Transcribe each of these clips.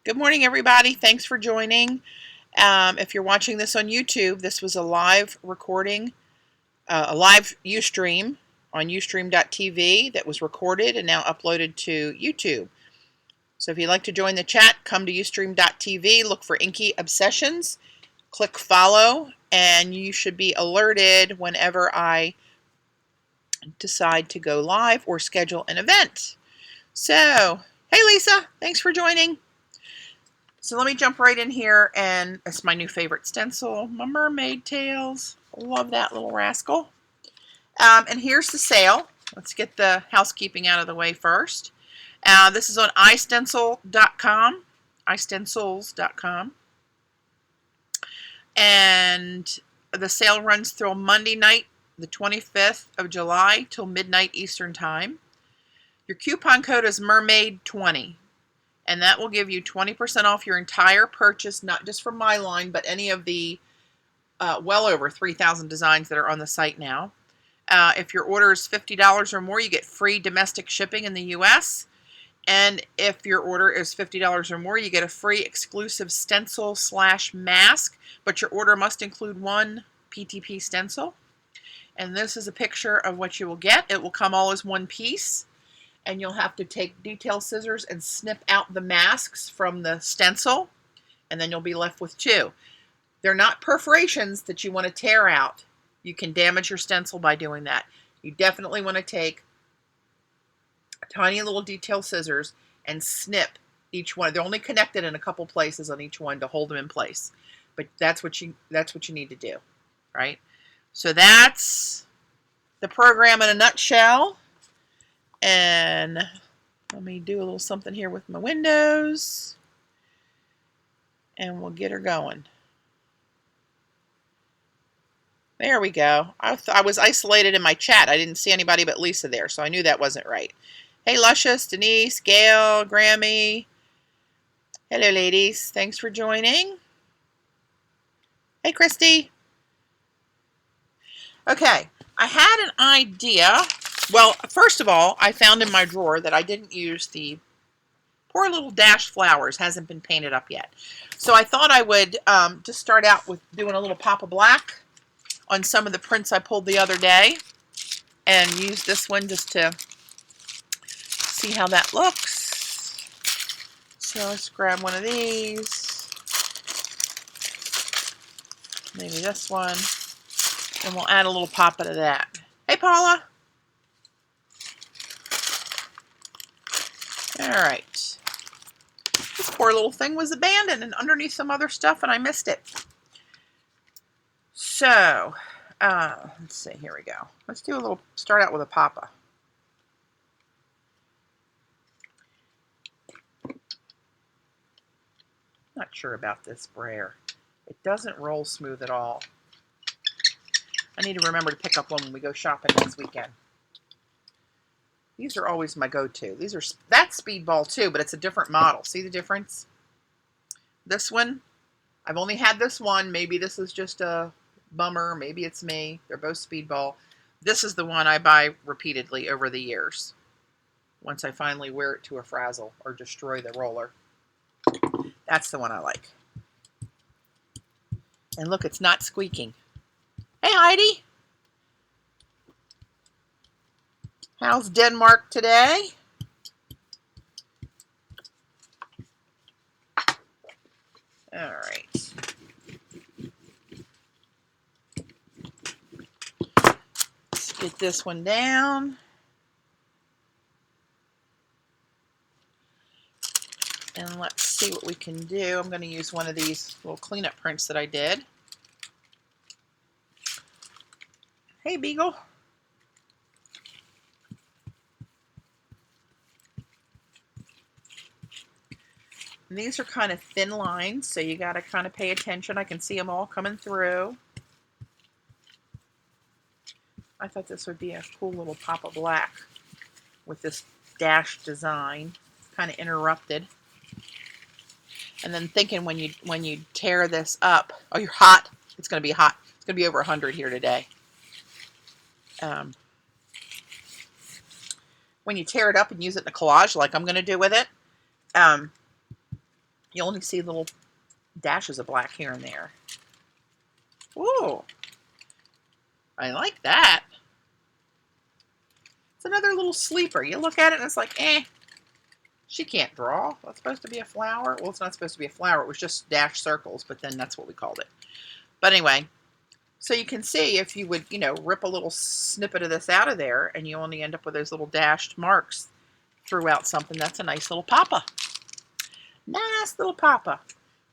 Good morning, everybody. Thanks for joining. If you're watching this on YouTube, this was a live recording, a live Ustream on ustream.tv that was recorded and now uploaded to YouTube. So if you'd like to join the chat, come to ustream.tv, look for Inky Obsessions, click follow, and you should be alerted whenever I decide to go live or schedule an event. So, hey Lisa, thanks for joining. So let me jump right in here, and it's my new favorite stencil, my mermaid tails. Love that little rascal. And here's the sale. Let's get the housekeeping out of the way first. This is on iStencil.com, iStencils.com. And the sale runs through Monday night, the 25th of July, till midnight Eastern time. Your coupon code is MERMAID20. And that will give you 20% off your entire purchase, not just from my line, but any of the well over 3,000 designs that are on the site now. If your order is $50 or more, you get free domestic shipping in the U.S. And if your order is $50 or more, you get a free exclusive stencil / mask, but your order must include one PTP stencil. And this is a picture of what you will get. It will come all as one piece. And you'll have to take detail scissors and snip out the masks from the stencil, and then you'll be left with two. They're not perforations that you want to tear out. You can damage your stencil by doing that. You definitely want to take tiny little detail scissors and snip each one. They're only connected in a couple places on each one to hold them in place. But that's what you need to do, right? So that's the program in a nutshell. And let me do a little something here with my windows, and we'll get her going. There we go. I was isolated in my chat. I didn't see anybody but Lisa there, so I knew that wasn't right. Hey, Luscious, Denise, Gail, Grammy. Hello, ladies. Thanks for joining. Hey, Christy. Okay, I had an idea. Well, first of all, I found in my drawer that I didn't use the poor little dash flowers. Hasn't been painted up yet. So I thought I would just start out with doing a little pop of black on some of the prints I pulled the other day, and use this one just to see how that looks. So let's grab one of these, maybe this one, and we'll add a little pop of that. Hey, Paula. All right. This poor little thing was abandoned and underneath some other stuff, and I missed it. So, let's see. Here we go. Let's do a little, start out with a papa. Not sure about this sprayer. It doesn't roll smooth at all. I need to remember to pick up one when we go shopping next weekend. These are always my go-to. These are, that's Speedball too, but it's a different model. See the difference? This one, I've only had this one. Maybe this is just a bummer. Maybe it's me. They're both Speedball. This is the one I buy repeatedly over the years. Once I finally wear it to a frazzle or destroy the roller. That's the one I like. And look, it's not squeaking. Hey, Heidi. How's Denmark today? All right. Let's get this one down. And let's see what we can do. I'm going to use one of these little cleanup prints that I did. Hey, Beagle. And these are kind of thin lines, so you got to kind of pay attention. I can see them all coming through. I thought this would be a cool little pop of black with this dash design, kind of interrupted. And then thinking when you tear this up, oh, you're hot. It's going to be hot. It's going to be over 100 here today. When you tear it up and use it in a collage like I'm going to do with it, You only see little dashes of black here and there. Ooh, I like that. It's another little sleeper. You look at it and it's like, eh, she can't draw. That's supposed to be a flower. Well, it's not supposed to be a flower. It was just dashed circles, but then that's what we called it. But anyway, so you can see if you would, you know, rip a little snippet of this out of there and you only end up with those little dashed marks throughout something. That's a nice little papa. Nice little papa.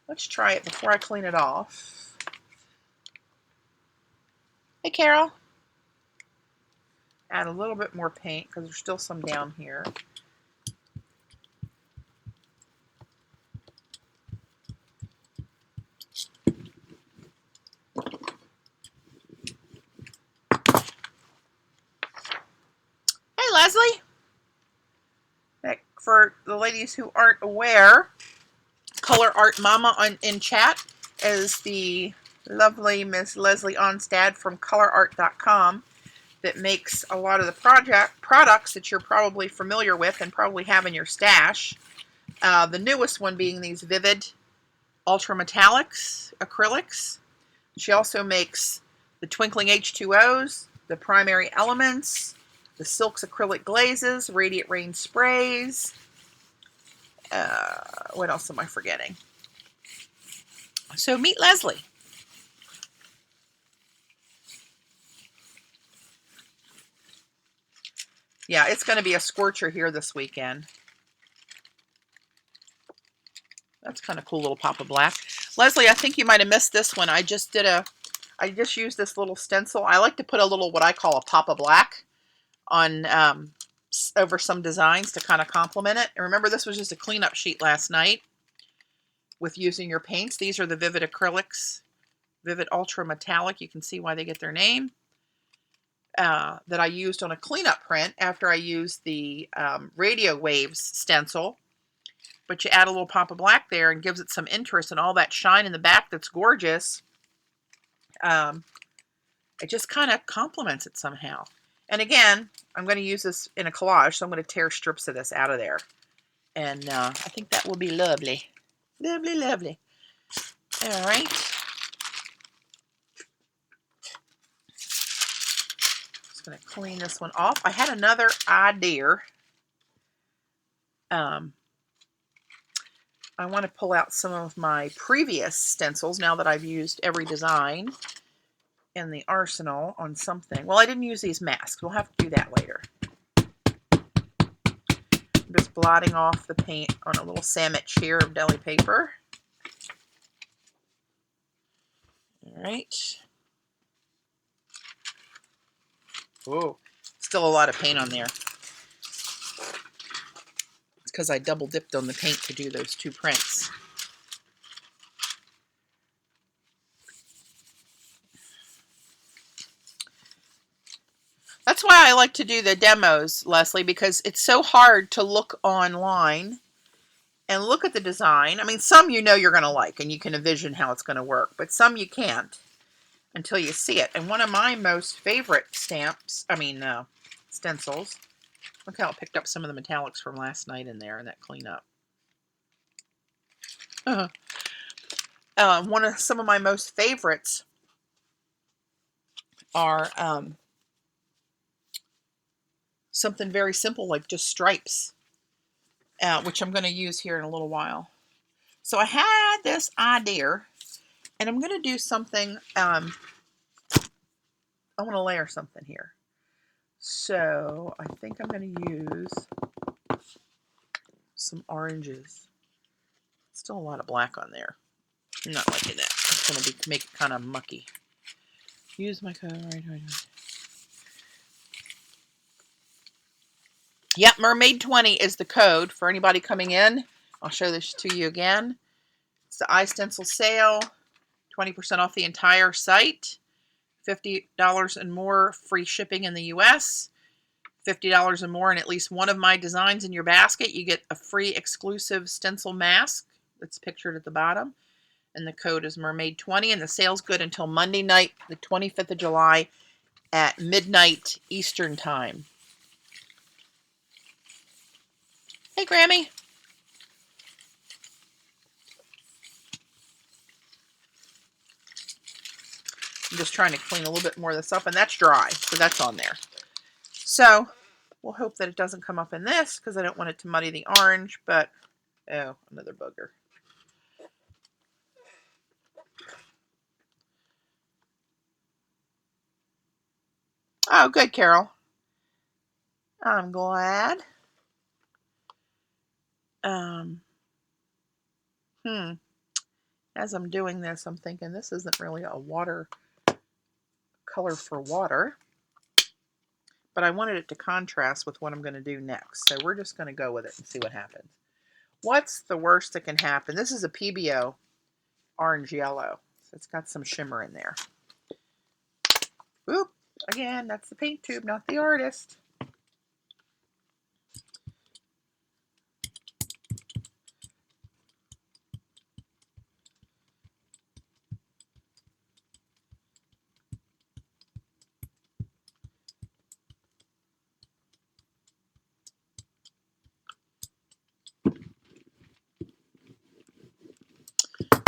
Let's try it before I clean it off. Hey, Carol. Add a little bit more paint because there's still some down here. Hey, Leslie. For the ladies who aren't aware, Color Art Mama in chat is the lovely Miss Leslie Onstad from colorart.com that makes a lot of the products that you're probably familiar with and probably have in your stash. The newest one being these Vivid Ultra Metallics acrylics. She also makes the Twinkling H2Os, the Primary Elements, the Silks Acrylic Glazes, Radiant Rain Sprays. What else am I forgetting? So meet Leslie. Yeah, it's going to be a scorcher here this weekend. That's kind of cool, little pop of black. Leslie, I think you might have missed this one. I just used this little stencil. I like to put a little, what I call a pop of black on over some designs to kind of complement it. And remember, this was just a cleanup sheet last night with using your paints. These are the Vivid Acrylics, Vivid Ultra Metallic. You can see why they get their name. That I used on a cleanup print after I used the Radio Waves stencil. But you add a little pop of black there and gives it some interest and all that shine in the back that's gorgeous. It just kind of complements it somehow. And again, I'm going to use this in a collage, so I'm going to tear strips of this out of there. And I think that will be lovely. Lovely, lovely. All right. Just going to clean this one off. I had another idea. I want to pull out some of my previous stencils now that I've used every design in the arsenal on something. Well, I didn't use these masks. We'll have to do that later. I'm just blotting off the paint on a little sandwich here of deli paper. All right. Whoa, still a lot of paint on there. It's because I double dipped on the paint to do those two prints. That's why I like to do the demos, Leslie, because it's so hard to look online and look at the design. I mean, some you know you're going to like and you can envision how it's going to work, but some you can't until you see it. And one of my most favorite stencils, look how it picked up some of the metallics from last night in there in that cleanup. Some of my most favorites are something very simple like just stripes, which I'm going to use here in a little while. So I had this idea, and I'm going to do something. I want to layer something here. So I think I'm going to use some oranges. Still a lot of black on there. I'm not liking that. It's going to make it kind of mucky. Use my code. Right. Yep, MERMAID20 is the code for anybody coming in. I'll show this to you again. It's the iStencil sale, 20% off the entire site, $50 and more free shipping in the US, $50 and more in at least one of my designs in your basket. You get a free exclusive stencil mask that's pictured at the bottom. And the code is MERMAID20, and the sale's good until Monday night, the 25th of July at midnight Eastern time. Hey, Grammy. just trying to clean a little bit more of this up, and that's dry, so that's on there. So we'll hope that it doesn't come up in this because I don't want it to muddy the orange, but oh, another booger. Oh, good, Carol. I'm glad. As I'm doing this, I'm thinking this isn't really a water color for water, but I wanted it to contrast with what I'm going to do next. So we're just going to go with it and see what happens. What's the worst that can happen? This is a PBO orange yellow. So it's got some shimmer in there. Oop, again, that's the paint tube, not the artist.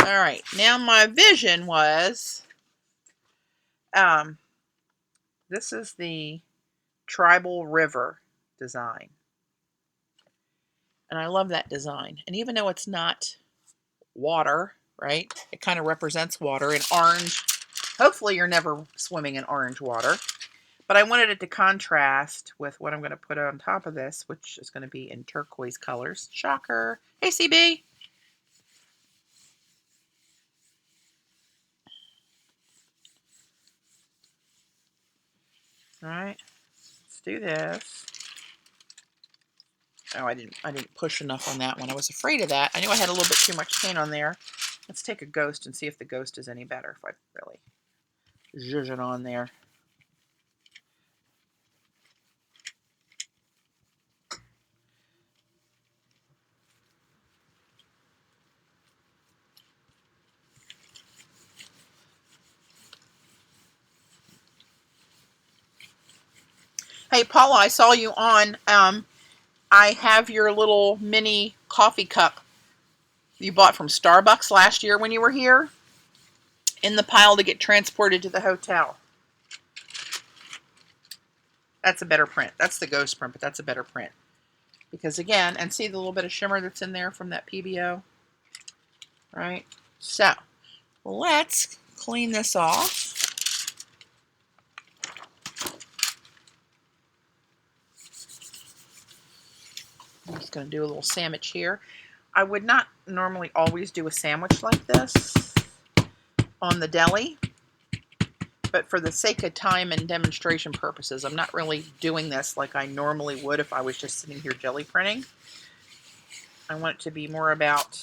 All right, now my vision was, this is the Tribal River design. And I love that design. And even though it's not water, right? It kind of represents water in orange. Hopefully you're never swimming in orange water. But I wanted it to contrast with what I'm going to put on top of this, which is going to be in turquoise colors. Shocker. Hey, CB. All right, let's do this. Oh, I didn't push enough on that one. I was afraid of that. I knew I had a little bit too much paint on there. Let's take a ghost and see if the ghost is any better, if I really zhuzh it on there. Hey, Paula, I saw you on. I have your little mini coffee cup you bought from Starbucks last year when you were here in the pile to get transported to the hotel. That's a better print. That's the ghost print, but that's a better print. Because again, and see the little bit of shimmer that's in there from that PBO? Right? So, let's clean this off. I'm just going to do a little sandwich here. I would not normally always do a sandwich like this on the deli, but for the sake of time and demonstration purposes, I'm not really doing this like I normally would if I was just sitting here jelly printing. I want it to be more about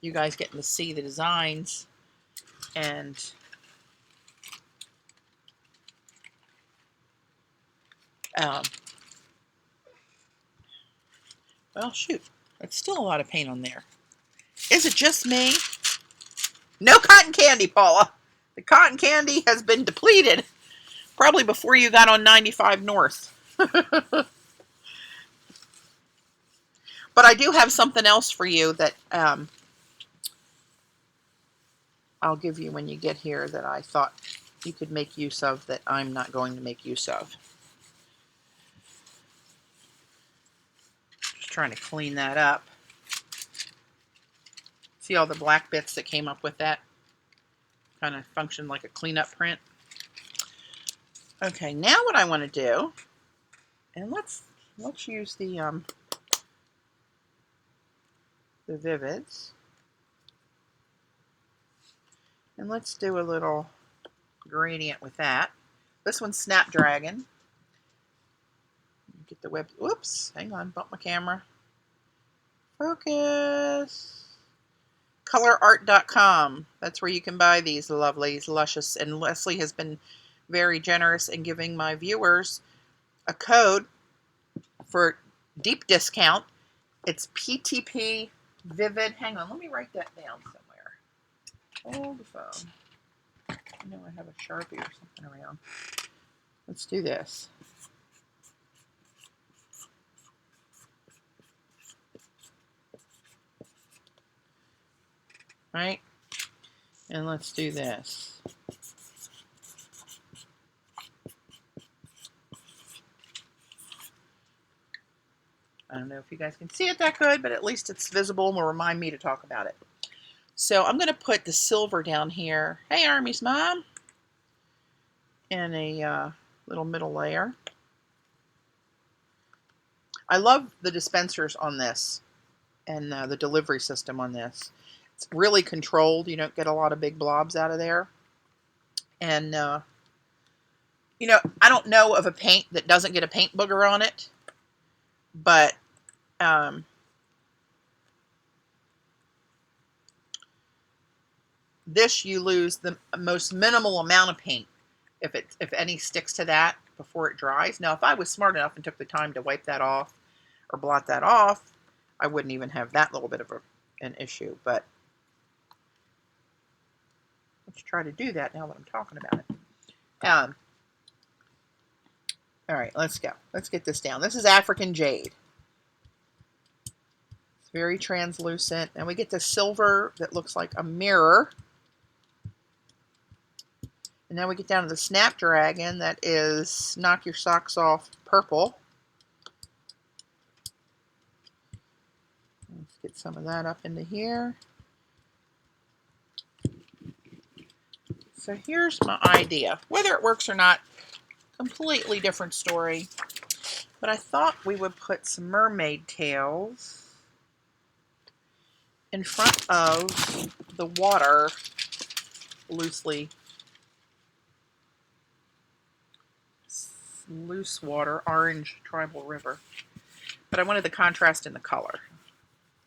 you guys getting to see the designs and well, shoot, it's still a lot of paint on there. Is it just me? No cotton candy, Paula. The cotton candy has been depleted probably before you got on 95 North. But I do have something else for you that I'll give you when you get here that I thought you could make use of that I'm not going to make use of. Just trying to clean that up. See all the black bits that came up with that? Kind of functioned like a cleanup print. Okay, now what I want to do, and let's use the Vivids. And let's do a little gradient with that. This one's Snapdragon. Get the web. Whoops, hang on, bump my camera. Focus. Colorart.com. That's where you can buy these lovelies, luscious. And Leslie has been very generous in giving my viewers a code for deep discount. It's PTP Vivid. Hang on, let me write that down somewhere. Hold the phone. I know I have a Sharpie or something around. Let's do this. Right? And let's do this. I don't know if you guys can see it that good, but at least it's visible and will remind me to talk about it. So I'm going to put the silver down here. Hey, Army's mom. In a little middle layer. I love the dispensers on this and the delivery system on this. It's really controlled. You don't get a lot of big blobs out of there. And, you know, I don't know of a paint that doesn't get a paint booger on it. But this, you lose the most minimal amount of paint if any sticks to that before it dries. Now, if I was smart enough and took the time to wipe that off or blot that off, I wouldn't even have that little bit of an issue. But let's try to do that now that I'm talking about it. All right, let's go. Let's get this down. This is African Jade. It's very translucent. And we get the silver that looks like a mirror. And then we get down to the Snapdragon that is Knock Your Socks Off purple. Let's get some of that up into here. So here's my idea. Whether it works or not, completely different story. But I thought we would put some mermaid tails in front of the water, loose water, orange tribal river. But I wanted the contrast in the color.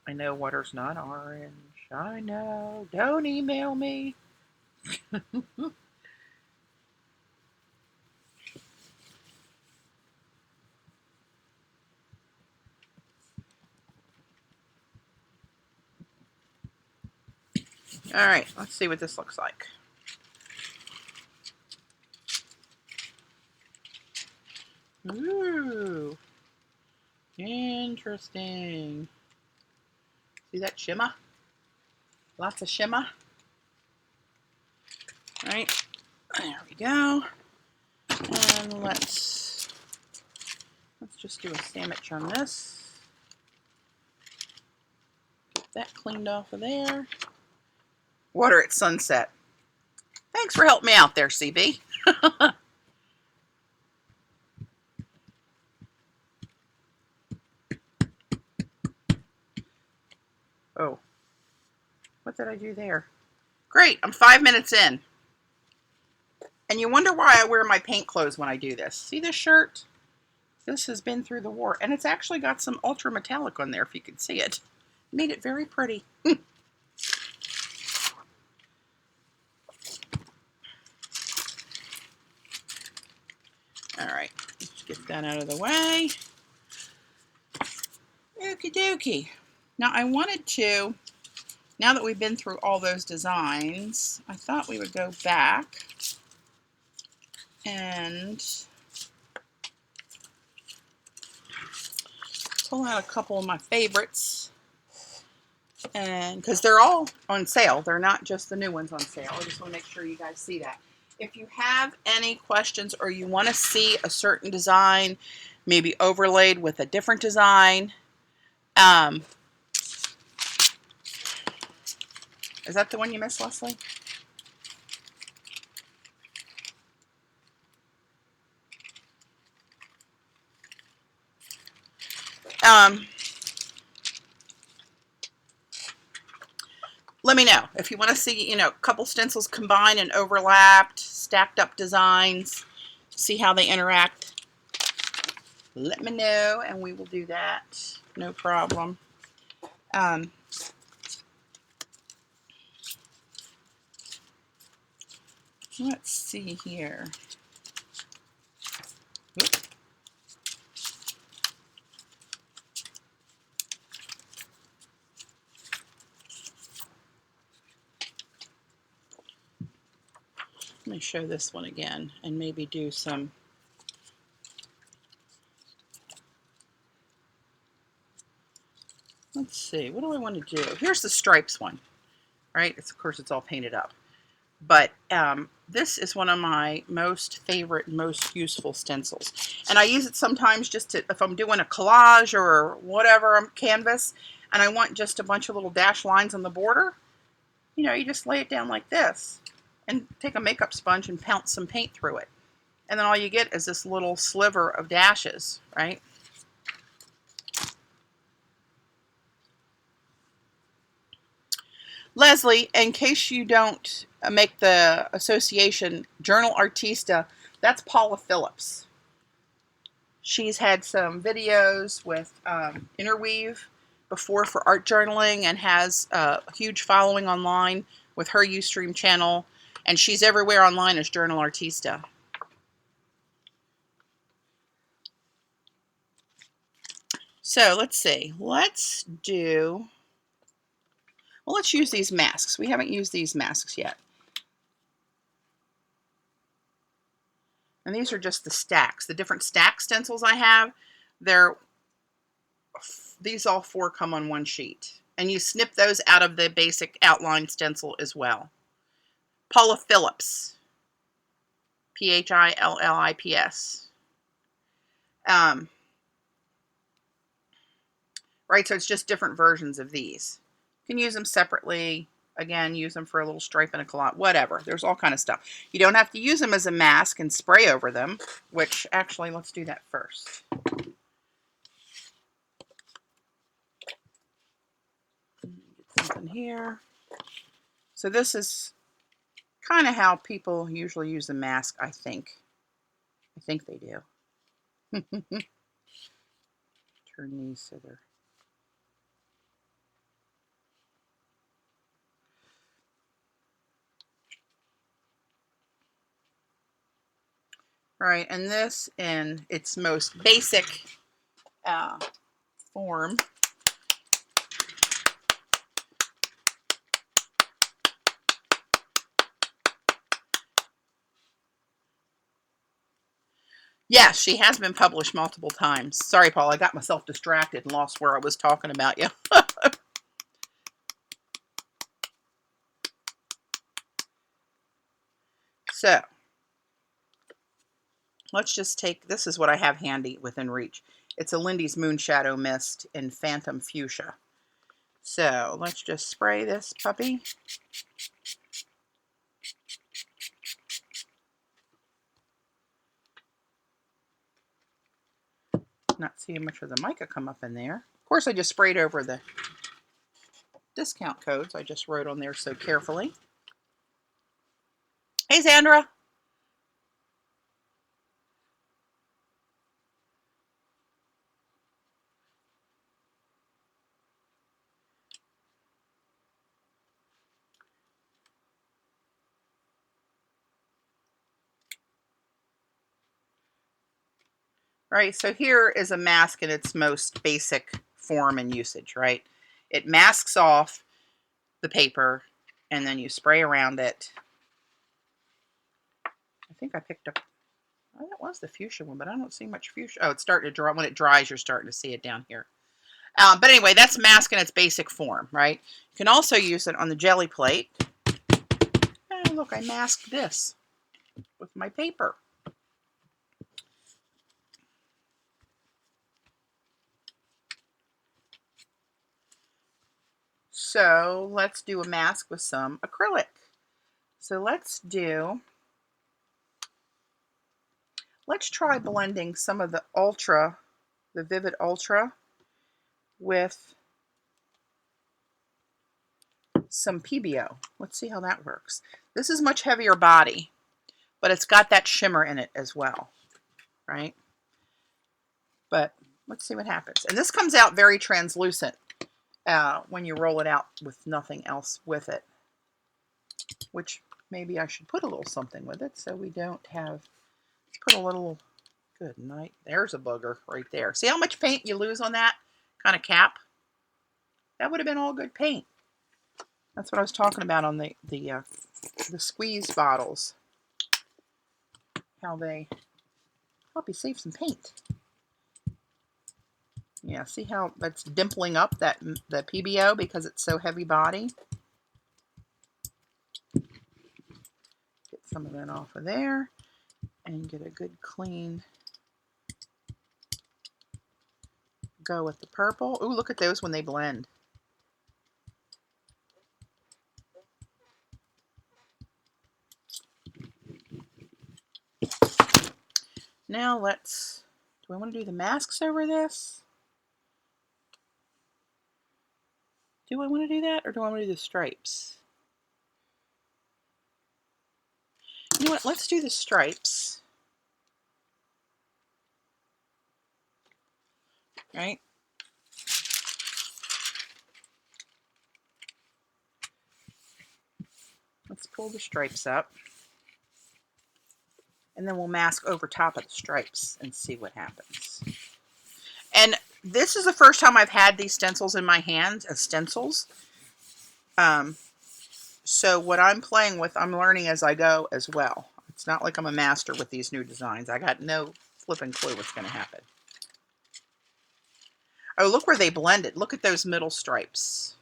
I know water's not orange. I know. Don't email me. All right, let's see what this looks like. Ooh, interesting. See that shimmer? Lots of shimmer. All right, there we go. And let's just do a sandwich on this. Get that cleaned off of there. Water at sunset. Thanks for helping me out there, CB. Oh, what did I do there? Great, I'm 5 minutes in. And you wonder why I wear my paint clothes when I do this. See this shirt? This has been through the war. And it's actually got some ultra metallic on there, if you can see it. Made it very pretty. All right, let's get that out of the way. Okie dokie. Now I wanted to, now that we've been through all those designs, I thought we would go back and pull out a couple of my favorites. And because they're all on sale, they're not just the new ones on sale. I just want to make sure you guys see that. If you have any questions or you want to see a certain design, maybe overlaid with a different design, is that the one you missed, Leslie? Let me know if you want to see, a couple stencils combined and overlapped, stacked up designs, see how they interact. Let me know and we will do that. No problem. Let's see here. Oops. Let me show this one again and maybe do some. Let's see, what do I want to do? Here's the stripes one, right? Of course, it's all painted up. But this is one of my most favorite, most useful stencils. And I use it sometimes just to, if I'm doing a collage or whatever canvas, and I want just a bunch of little dash lines on the border, you know, you just lay it down like this and take a makeup sponge and pounce some paint through it. And then all you get is this little sliver of dashes, right? Leslie, in case you don't make the association, Journal Artista, that's Paula Phillips. She's had some videos with Interweave before for art journaling and has a huge following online with her Ustream channel. And she's everywhere online as Journal Artista. So let's see. Let's use these masks. We haven't used these masks yet. And these are just the stacks. The different stack stencils I have, these all four come on one sheet. And you snip those out of the basic outline stencil as well. Paula Phillips. Phillips. Right, so it's just different versions of these. You can use them separately. Again, use them for a little stripe and a collage, whatever. There's all kind of stuff. You don't have to use them as a mask and spray over them, which actually, let's do that first. Get something here. So this is kind of how people usually use a mask, I think. I think they do. Turn these so they're... All right, and this in its most basic form. Yes, she has been published multiple times. Sorry, Paul, I got myself distracted and lost where I was talking about you. So, let's just take, this is what I have handy within reach. It's a Lindy's Moonshadow Mist in Phantom Fuchsia. So, let's just spray this puppy. Not seeing much of the mica come up in there. Of course, I just sprayed over the discount codes I just wrote on there so carefully. Hey, Sandra. Right, so here is a mask in its most basic form and usage, right? It masks off the paper, and then you spray around it. I think I picked up, oh, that was the fuchsia one, but I don't see much fuchsia. Oh, it's starting to dry. When it dries, you're starting to see it down here. But anyway, that's mask in its basic form, right? You can also use it on the jelly plate. Oh, look, I masked this with my paper. So let's do a mask with some acrylic. So let's try blending some of the Ultra, the Vivid Ultra, with some PBO. Let's see how that works. This is much heavier body, but it's got that shimmer in it as well, right? But let's see what happens. And this comes out very translucent when you roll it out with nothing else with it, which maybe I should put a little something with it so we don't have, let's put a little, good night. There's a booger right there. See how much paint you lose on that kind of cap? That would have been all good paint. That's what I was talking about on the squeeze bottles. How they help you save some paint. Yeah, see how that's dimpling up the PBO because it's so heavy body? some of that off of there and get a good clean go with the purple. Ooh, look at those when they blend. Now let's, do I want to do the masks over this? Do I want to do that, or do I want to do the stripes? You know what, let's do the stripes. Right? Let's pull the stripes up. And then we'll mask over top of the stripes and see what happens. And this is the first time I've had these stencils in my hands as stencils. So what I'm playing with, I'm learning as I go as well. It's not like I'm a master with these new designs. I got no flipping clue what's going to happen. Oh, look where they blended. Look at those middle stripes.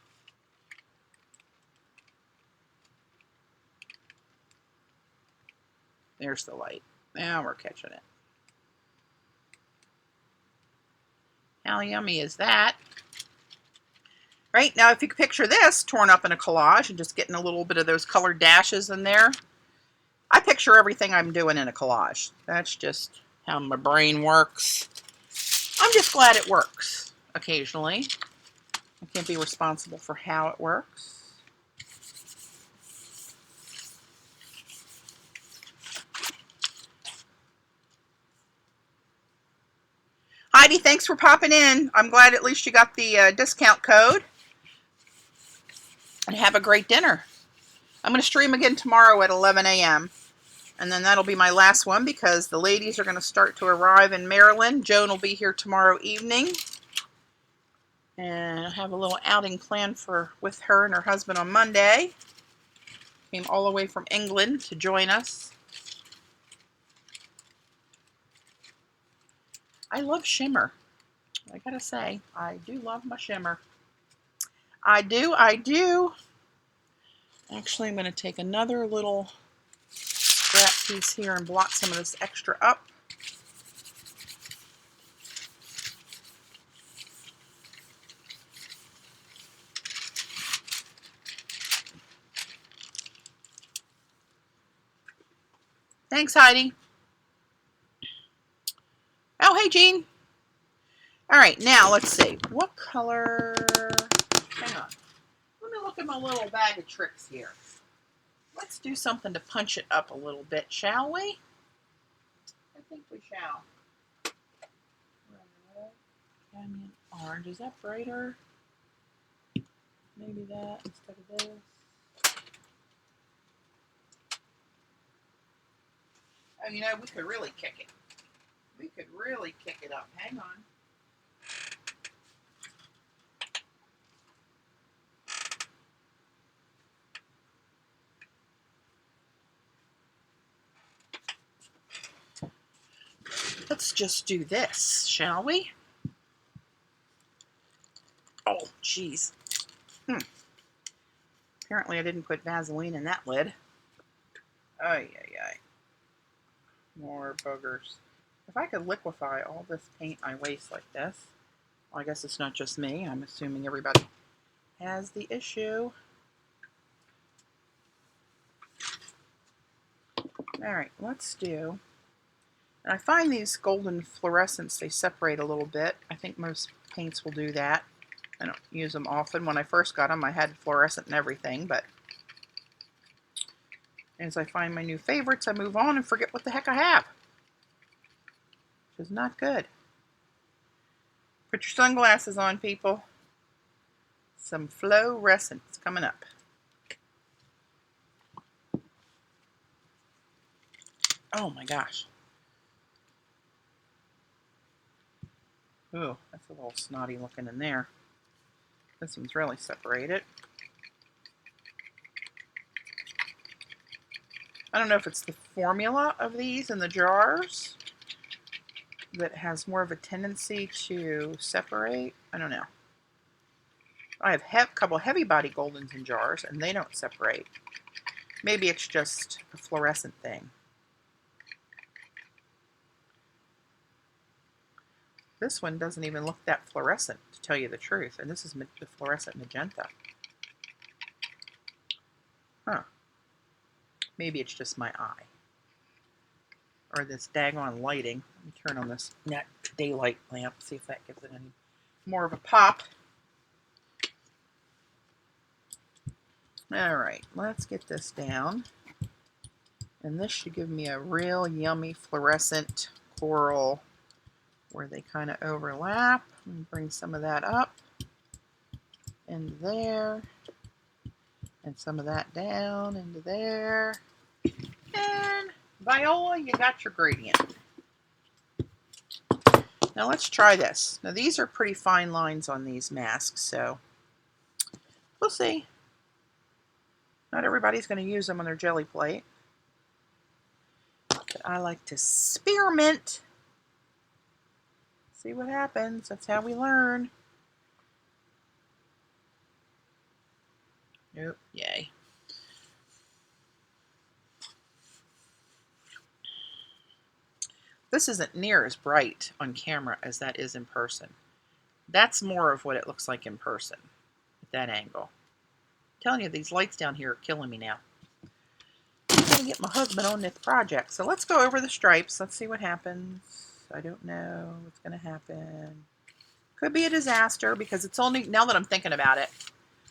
There's the light. Now we're catching it. How yummy is that? Right, now if you could picture this torn up in a collage and just getting a little bit of those colored dashes in there. I picture everything I'm doing in a collage. That's just how my brain works. I'm just glad it works occasionally. I can't be responsible for how it works. Heidi, thanks for popping in. I'm glad at least you got the discount code. And have a great dinner. I'm going to stream again tomorrow at 11 a.m. And then that'll be my last one because the ladies are going to start to arrive in Maryland. Joan will be here tomorrow evening. And I have a little outing planned with her and her husband on Monday. Came all the way from England to join us. I love shimmer. I gotta say, I do love my shimmer. I do. Actually, I'm going to take another little scrap piece here and blot some of this extra up. Thanks, Heidi. Oh, hey, Jean. All right, now let's see. What color? Hang on. Let me look at my little bag of tricks here. Let's do something to punch it up a little bit, shall we? I think we shall. Canyon orange. Is that brighter? Maybe that instead of this. Oh, you know, we could really kick it. We could really kick it up. Hang on. Let's just do this, shall we? Oh, jeez. Apparently I didn't put Vaseline in that lid. Ay, ay, ay. More boogers. If I could liquefy all this paint I waste like this, well, I guess it's not just me. I'm assuming everybody has the issue. All right, let's do... And I find these golden fluorescents, they separate a little bit. I think most paints will do that. I don't use them often. When I first got them, I had fluorescent and everything, but as I find my new favorites, I move on and forget what the heck I have. Which is not good. Put your sunglasses on, people. Some fluorescents coming up. Oh my gosh. Ooh, that's a little snotty looking in there. This one's really separated. I don't know if it's the formula of these in the jars that has more of a tendency to separate. I don't know. I have a couple heavy body goldens in jars and they don't separate. Maybe it's just a fluorescent thing. This one doesn't even look that fluorescent, to tell you the truth. And this is the fluorescent magenta. Huh. Maybe it's just my eye. Or this daggone lighting. Let me turn on this net daylight lamp, see if that gives it any more of a pop. Alright, let's get this down. And this should give me a real yummy fluorescent coral where they kind of overlap. Let me bring some of that up into there, and some of that down into there. And Viola, you got your gradient. Now let's try this. Now these are pretty fine lines on these masks, so we'll see. Not everybody's going to use them on their jelly plate. But I like to spearmint. See what happens. That's how we learn. Nope. Yay. This isn't near as bright on camera as that is in person. That's more of what it looks like in person at that angle. I'm telling you, these lights down here are killing me now. I'm going to get my husband on this project. So let's go over the stripes. Let's see what happens. I don't know what's going to happen. Could be a disaster because it's only, now that I'm thinking about it,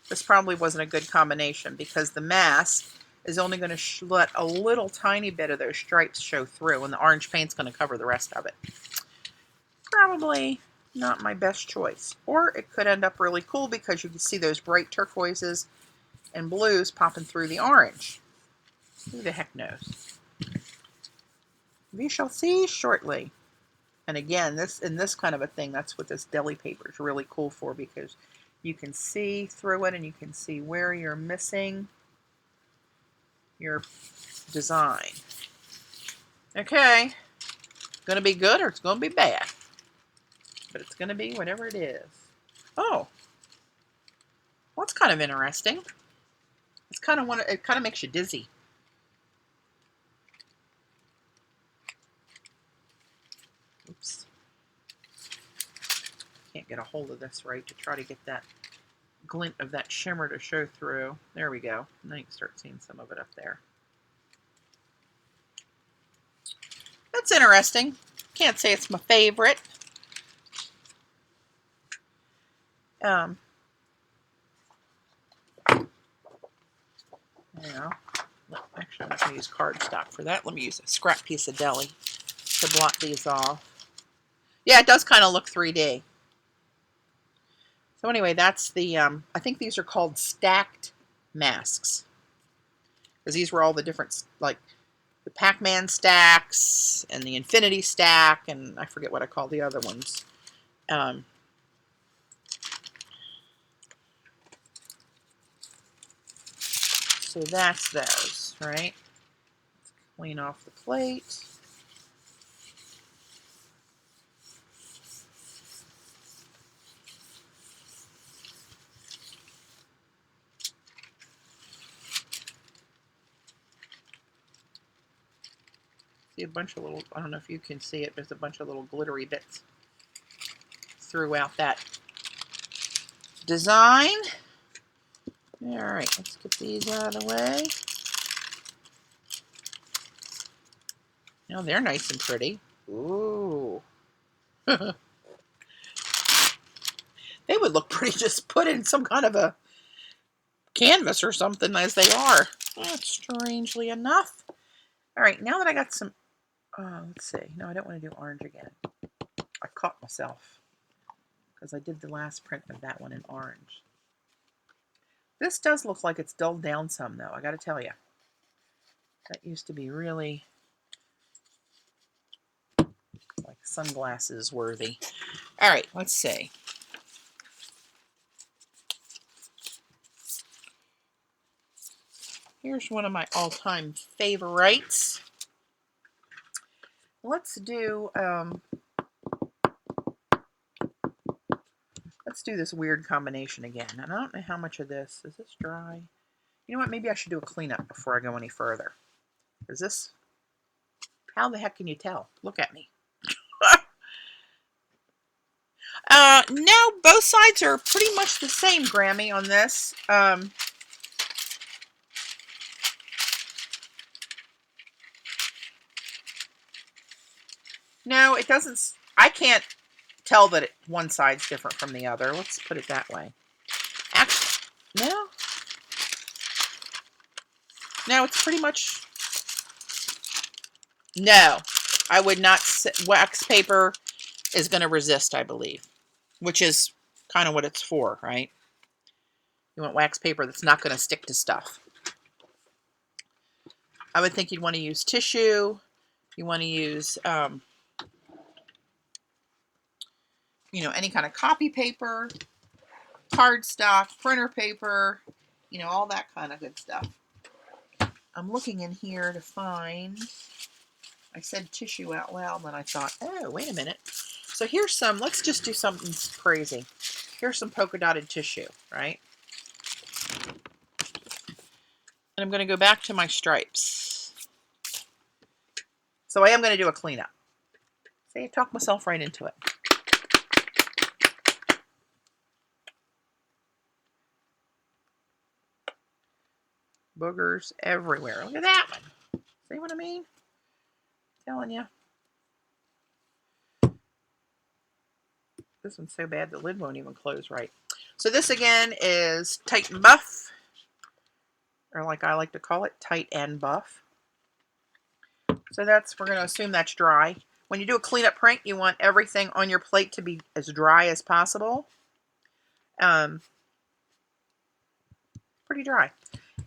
this probably wasn't a good combination because the mask is only going to let a little tiny bit of those stripes show through, and the orange paint's going to cover the rest of it. Probably not my best choice. Or it could end up really cool because you can see those bright turquoises and blues popping through the orange. Who the heck knows? We shall see shortly. And again, this kind of a thing, that's what this deli paper is really cool for, because you can see through it and you can see where you're missing your design. Okay, it's going to be good or it's going to be bad, but it's going to be whatever it is. Oh, well, that's kind of interesting. It's kind of it kind of makes you dizzy. Oops, can't get a hold of this right to try to get that glint of that shimmer to show through. There we go. Now you can start seeing some of it up there. That's interesting. Can't say it's my favorite. Yeah. Actually, I'm not going to use cardstock for that. Let me use a scrap piece of deli to blot these off. Yeah, it does kind of look 3D. So anyway, that's the, I think these are called stacked masks. Because these were all the different, like, the Pac-Man stacks, and the Infinity stack, and I forget what I call the other ones. So that's those, right? Let's clean off the plate. See a bunch of little, I don't know if you can see it, there's a bunch of little glittery bits throughout that design. All right, let's get these out of the way. Now they're nice and pretty. Ooh. They would look pretty just put in some kind of a canvas or something as they are. Strangely enough. All right, now that I got some, let's see. No, I don't want to do orange again. I caught myself because I did the last print of that one in orange. This does look like it's dulled down some, though, I got to tell you. That used to be really like sunglasses worthy. All right, let's see. Here's one of my all-time favorites. Let's do this weird combination again. And I don't know how much of this, is this dry? You know what? Maybe I should do a cleanup before I go any further. Is this... How the heck can you tell? Look at me. No, both sides are pretty much the same, Grammy, on this. No, it doesn't. I can't tell that one side's different from the other. Let's put it that way. Actually, no. No, it's pretty much... No, I would not. Wax paper is going to resist, I believe, which is kind of what it's for, right? You want wax paper that's not going to stick to stuff. I would think you'd want to use tissue. You want to use, you know, any kind of copy paper, cardstock, printer paper, you know, all that kind of good stuff. I'm looking in here to find... I said tissue out loud, and then I thought, oh, wait a minute. So here's some, let's just do something crazy. Here's some polka dotted tissue, right? And I'm going to go back to my stripes. So I am going to do a cleanup. See, I talked myself right into it. Boogers everywhere. Look at that one. See what I mean? Telling you. This one's so bad the lid won't even close right. So this again is Tight and Buff, or like I like to call it, Tight and Buff. So that's, we're going to assume that's dry. When you do a cleanup print, you want everything on your plate to be as dry as possible. Pretty dry.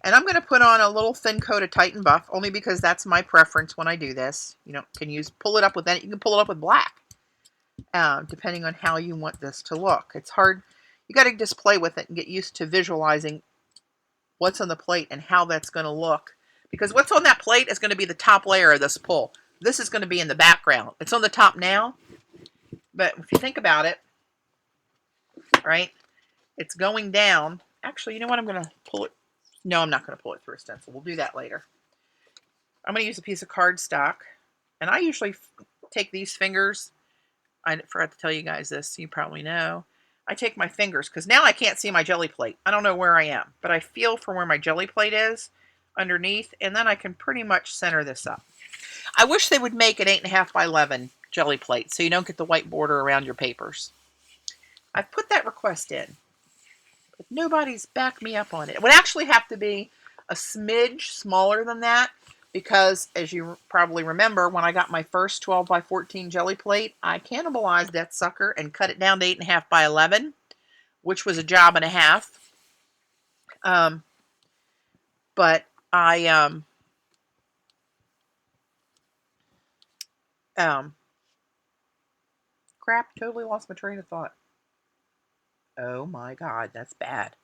And I'm going to put on a little thin coat of Tight and Buff, only because that's my preference when I do this. You know, can use, pull it up with that. You can pull it up with black, depending on how you want this to look. It's hard. You got to just play with it and get used to visualizing what's on the plate and how that's going to look. Because what's on that plate is going to be the top layer of this pull. This is going to be in the background. It's on the top now, but if you think about it, right, it's going down. Actually, you know what? I'm going to pull it. No, I'm not going to pull it through a stencil. We'll do that later. I'm going to use a piece of cardstock. And I usually take these fingers. I forgot to tell you guys this. You probably know. I take my fingers because now I can't see my jelly plate. I don't know where I am. But I feel for where my jelly plate is underneath. And then I can pretty much center this up. I wish they would make an 8.5 by 11 jelly plate so you don't get the white border around your papers. I've put that request in. But nobody's backed me up on it. It would actually have to be a smidge smaller than that because, as you probably remember, when I got my first 12 by 14 jelly plate, I cannibalized that sucker and cut it down to 8.5 by 11, which was a job and a half. But I crap, totally lost my train of thought. Oh my God, that's bad.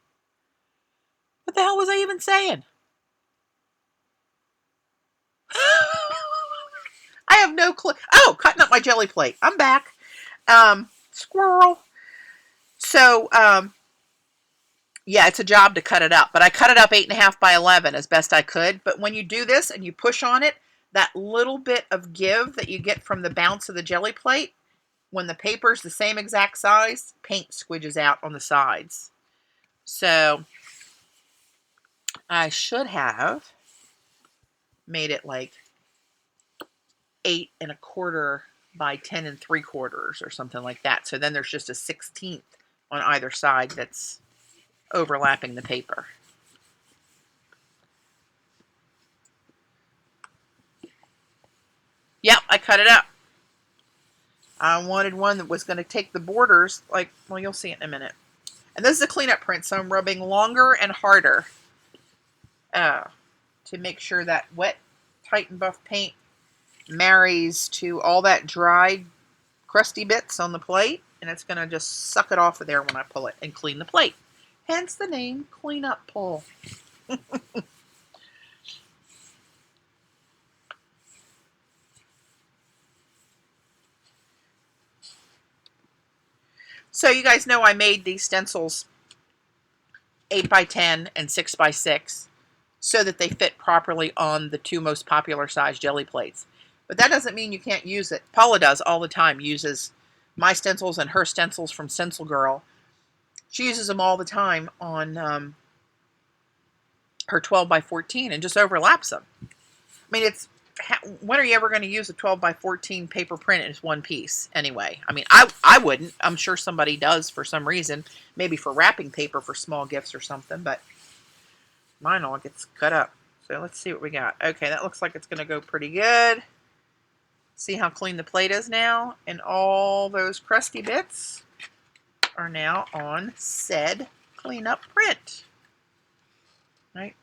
What the hell was I even saying? I have no clue. Oh, cutting up my jelly plate. I'm back. Squirrel. So, yeah, it's a job to cut it up. But I cut it up 8.5 by 11 as best I could. But when you do this and you push on it, that little bit of give that you get from the bounce of the jelly plate, when the paper's the same exact size, paint squidges out on the sides. So I should have made it like 8.25 by 10.75 or something like that. So then there's just a 1/16 on either side that's overlapping the paper. Yep, I cut it up. I wanted one that was going to take the borders, like, well, you'll see it in a minute. And this is a cleanup print, so I'm rubbing longer and harder to make sure that wet, Tight and Buff paint marries to all that dried, crusty bits on the plate, and it's going to just suck it off of there when I pull it and clean the plate. Hence the name Cleanup Pull. So you guys know I made these stencils 8 by 10 and 6 by 6. so that they fit properly on the 2 most popular size jelly plates. But that doesn't mean you can't use it. Paula does all the time, uses my stencils and her stencils from Stencil Girl. She uses them all the time on her 12 by 14 and just overlaps them. I mean, when are you ever going to use a 12 by 14 paper print as one piece anyway? I mean, I wouldn't. I'm sure somebody does for some reason, maybe for wrapping paper for small gifts or something, but mine all gets cut up. So let's see what we got. Okay, that looks like it's going to go pretty good. See how clean the plate is now? And all those crusty bits are now on said cleanup print. Right?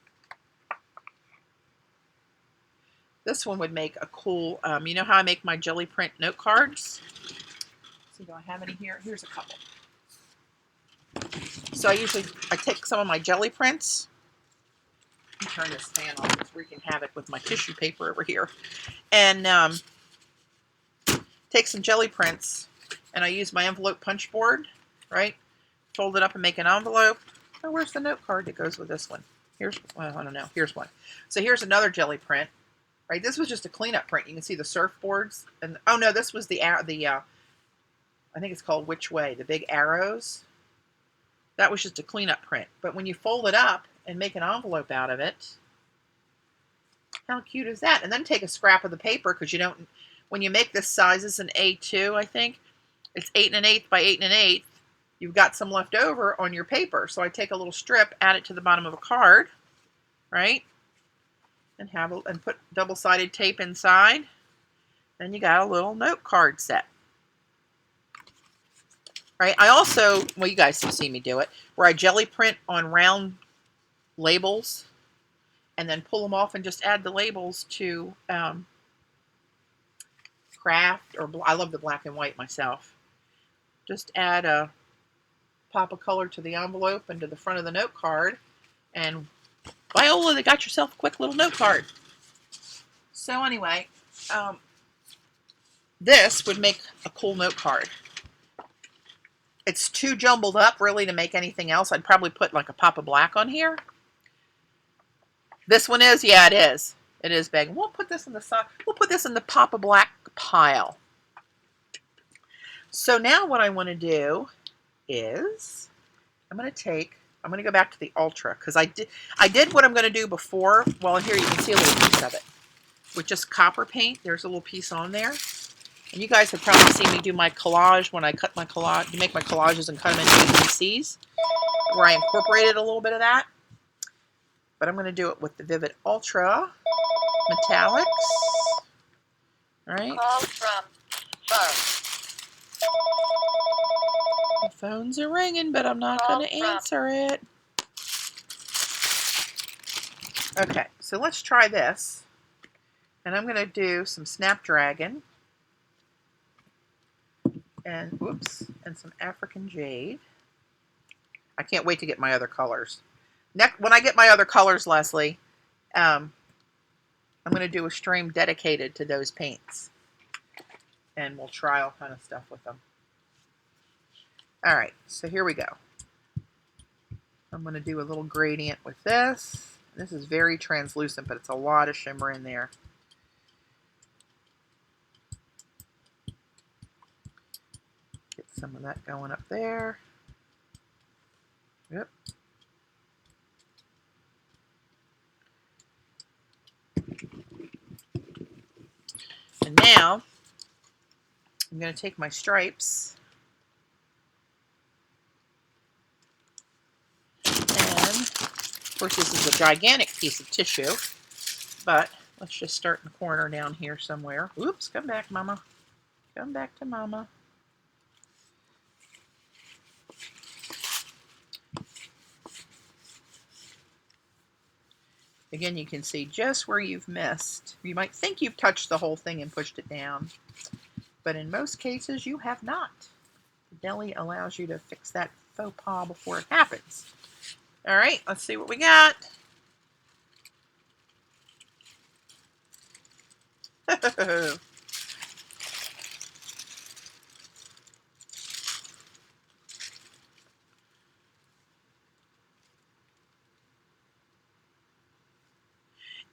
This one would make a cool, you know how I make my jelly print note cards? Let's see, do I have any here? Here's a couple. So I take some of my jelly prints. Let me turn this fan off. It's wreaking havoc with my tissue paper over here. And take some jelly prints, and I use my envelope punch board, right? Fold it up and make an envelope. Oh, where's the note card that goes with this one? Well, I don't know. Here's one. So here's another jelly print, right? This was just a cleanup print. You can see the surfboards, and oh no, this was the I think it's called Which Way, the big arrows. That was just a cleanup print. But when you fold it up and make an envelope out of it, how cute is that? And then take a scrap of the paper, because you don't. When you make this size, it's an A2, I think. It's 8 1/8 by 8 1/8. You've got some left over on your paper. So I take a little strip, add it to the bottom of a card, right? And put double-sided tape inside. Then you got a little note card set. Right? I also, well, you guys can see me do it, where I jelly print on round labels and then pull them off and just add the labels to craft, or I love the black and white myself. Just add a pop of color to the envelope and to the front of the note card, and Viola, they got yourself a quick little note card. So anyway, this would make a cool note card. It's too jumbled up really to make anything else. I'd probably put like a pop of black on here. This one is, yeah, it is. It is big. We'll put this in the side. We'll put this in the pop of black pile. So now what I want to do is I'm going to go back to the Ultra, because I did what I'm going to do before. Well, here you can see a little piece of it with just copper paint. There's a little piece on there. And you guys have probably seen me do my collage when I cut my collage, make my collages and cut them into PCs, where I incorporated a little bit of that. But I'm going to do it with the Vivid Ultra Metallics. All right. Call from phone. The phones are ringing, but I'm not going to answer it. Okay, so let's try this. And I'm going to do some Snapdragon. And, whoops, and some African Jade. I can't wait to get my other colors. When I get my other colors, Leslie, I'm going to do a stream dedicated to those paints. And we'll try all kind of stuff with them. All right, so here we go. I'm going to do a little gradient with this. This is very translucent, but it's a lot of shimmer in there. Get some of that going up there. Yep. And now I'm going to take my stripes and, of course, this is a gigantic piece of tissue, but let's just start in the corner down here somewhere. Oops, come back, Mama. Come back to Mama. Again, you can see just where you've missed. You might think you've touched the whole thing and pushed it down, but in most cases you have not. The deli allows you to fix that faux pas before it happens. All right, let's see what we got.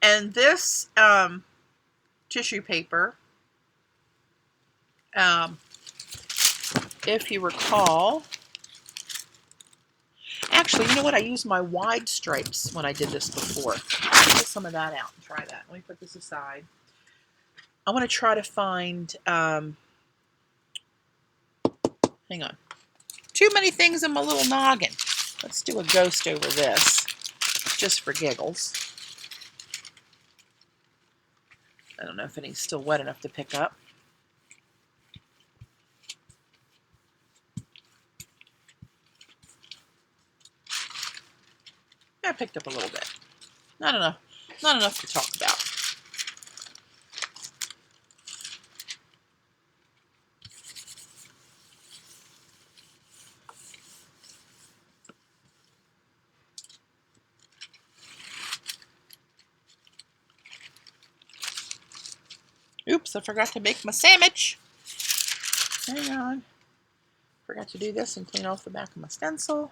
And this tissue paper, if you recall, actually, you know what? I used my wide stripes when I did this before. I'll pull some of that out and try that. Let me put this aside. I want to try to find, hang on. Too many things in my little noggin. Let's do a ghost over this, just for giggles. I don't know if any's still wet enough to pick up. I picked up a little bit. Not enough to talk about. Oops, I forgot to make my sandwich. Hang on. Forgot to do this and clean off the back of my stencil.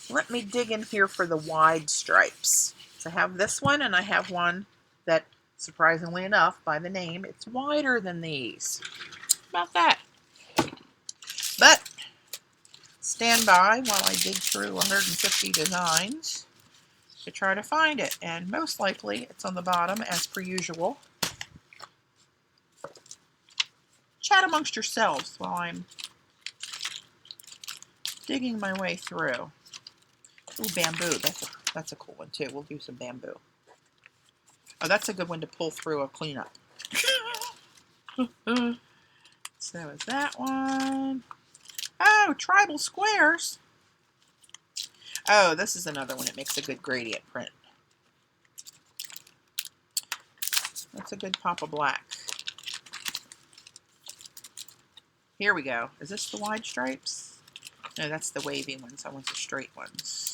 Let me dig in here for the wide stripes. So I have this one, and I have one that, surprisingly enough, by the name, it's wider than these. How about that? But stand by while I dig through 150 designs to try to find it. And most likely it's on the bottom, as per usual. Chat amongst yourselves while I'm digging my way through. Ooh, bamboo. That's a cool one too. We'll do some bamboo. Oh, that's a good one to pull through a cleanup. So is that one. Oh, tribal squares. Oh, this is another one. It makes a good gradient print. That's a good pop of black. Here we go. Is this the wide stripes? No, that's the wavy ones. I want the straight ones.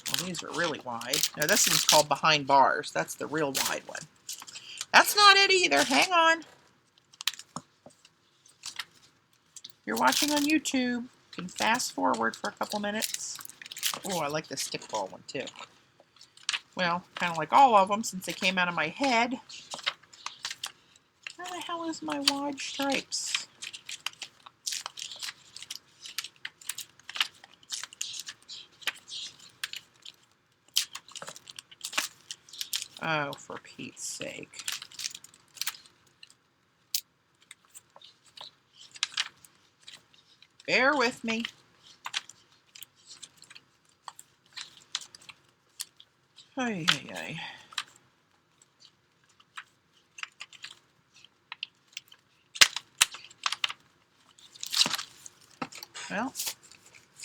Well, these are really wide. No, this one's called behind bars. That's the real wide one. That's not it either. Hang on. You're watching on YouTube. You can fast forward for a couple minutes. Oh, I like the stickball one too. Well, kind of like all of them since they came out of my head. Where the hell is my wide stripes? Oh, for Pete's sake. Bear with me. Ay, ay, ay. Well,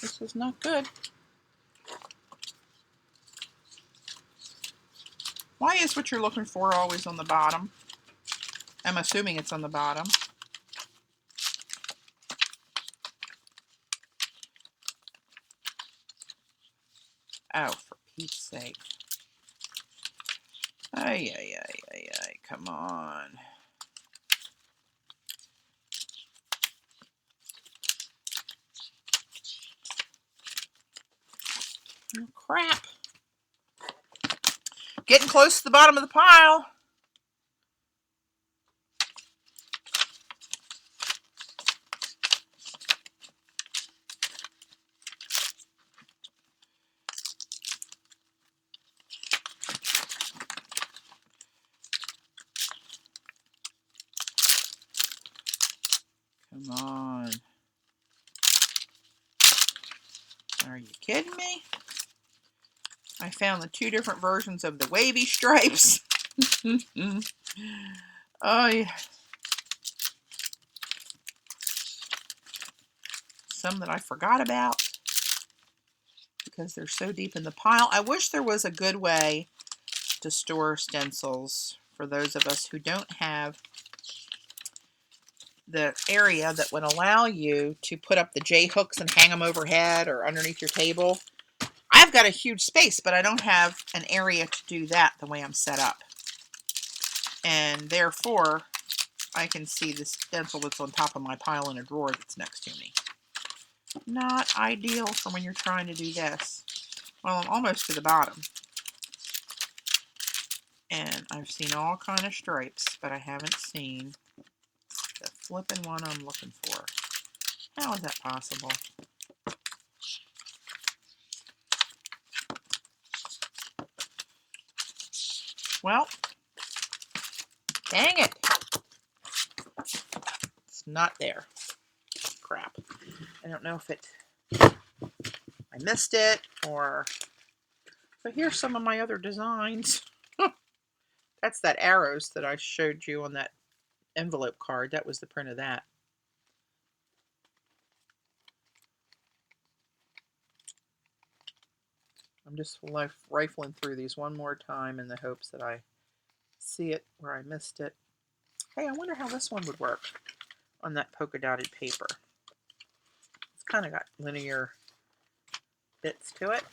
this is not good. Why is what you're looking for always on the bottom? I'm assuming it's on the bottom. Oh, for Pete's sake. Ay, ay, ay, ay, ay, come on. Oh, crap. Getting close to the bottom of the pile. Come on. Are you kidding me? I found the two different versions of the wavy stripes. Oh, yeah. Some that I forgot about because they're so deep in the pile. I wish there was a good way to store stencils for those of us who don't have the area that would allow you to put up the J-hooks and hang them overhead or underneath your table. I've got a huge space, but I don't have an area to do that the way I'm set up. And therefore, I can see the stencil that's on top of my pile in a drawer that's next to me. Not ideal for when you're trying to do this. Well, I'm almost to the bottom. And I've seen all kind of stripes, but I haven't seen the flipping one I'm looking for. How is that possible? Well, dang it. It's not there. Crap. I don't know if I missed it or... But here's some of my other designs. That's that arrows that I showed you on that envelope card. That was the print of that. I'm just rifling through these one more time in the hopes that I see it where I missed it. Hey, I wonder how this one would work on that polka dotted paper. It's kind of got linear bits to it.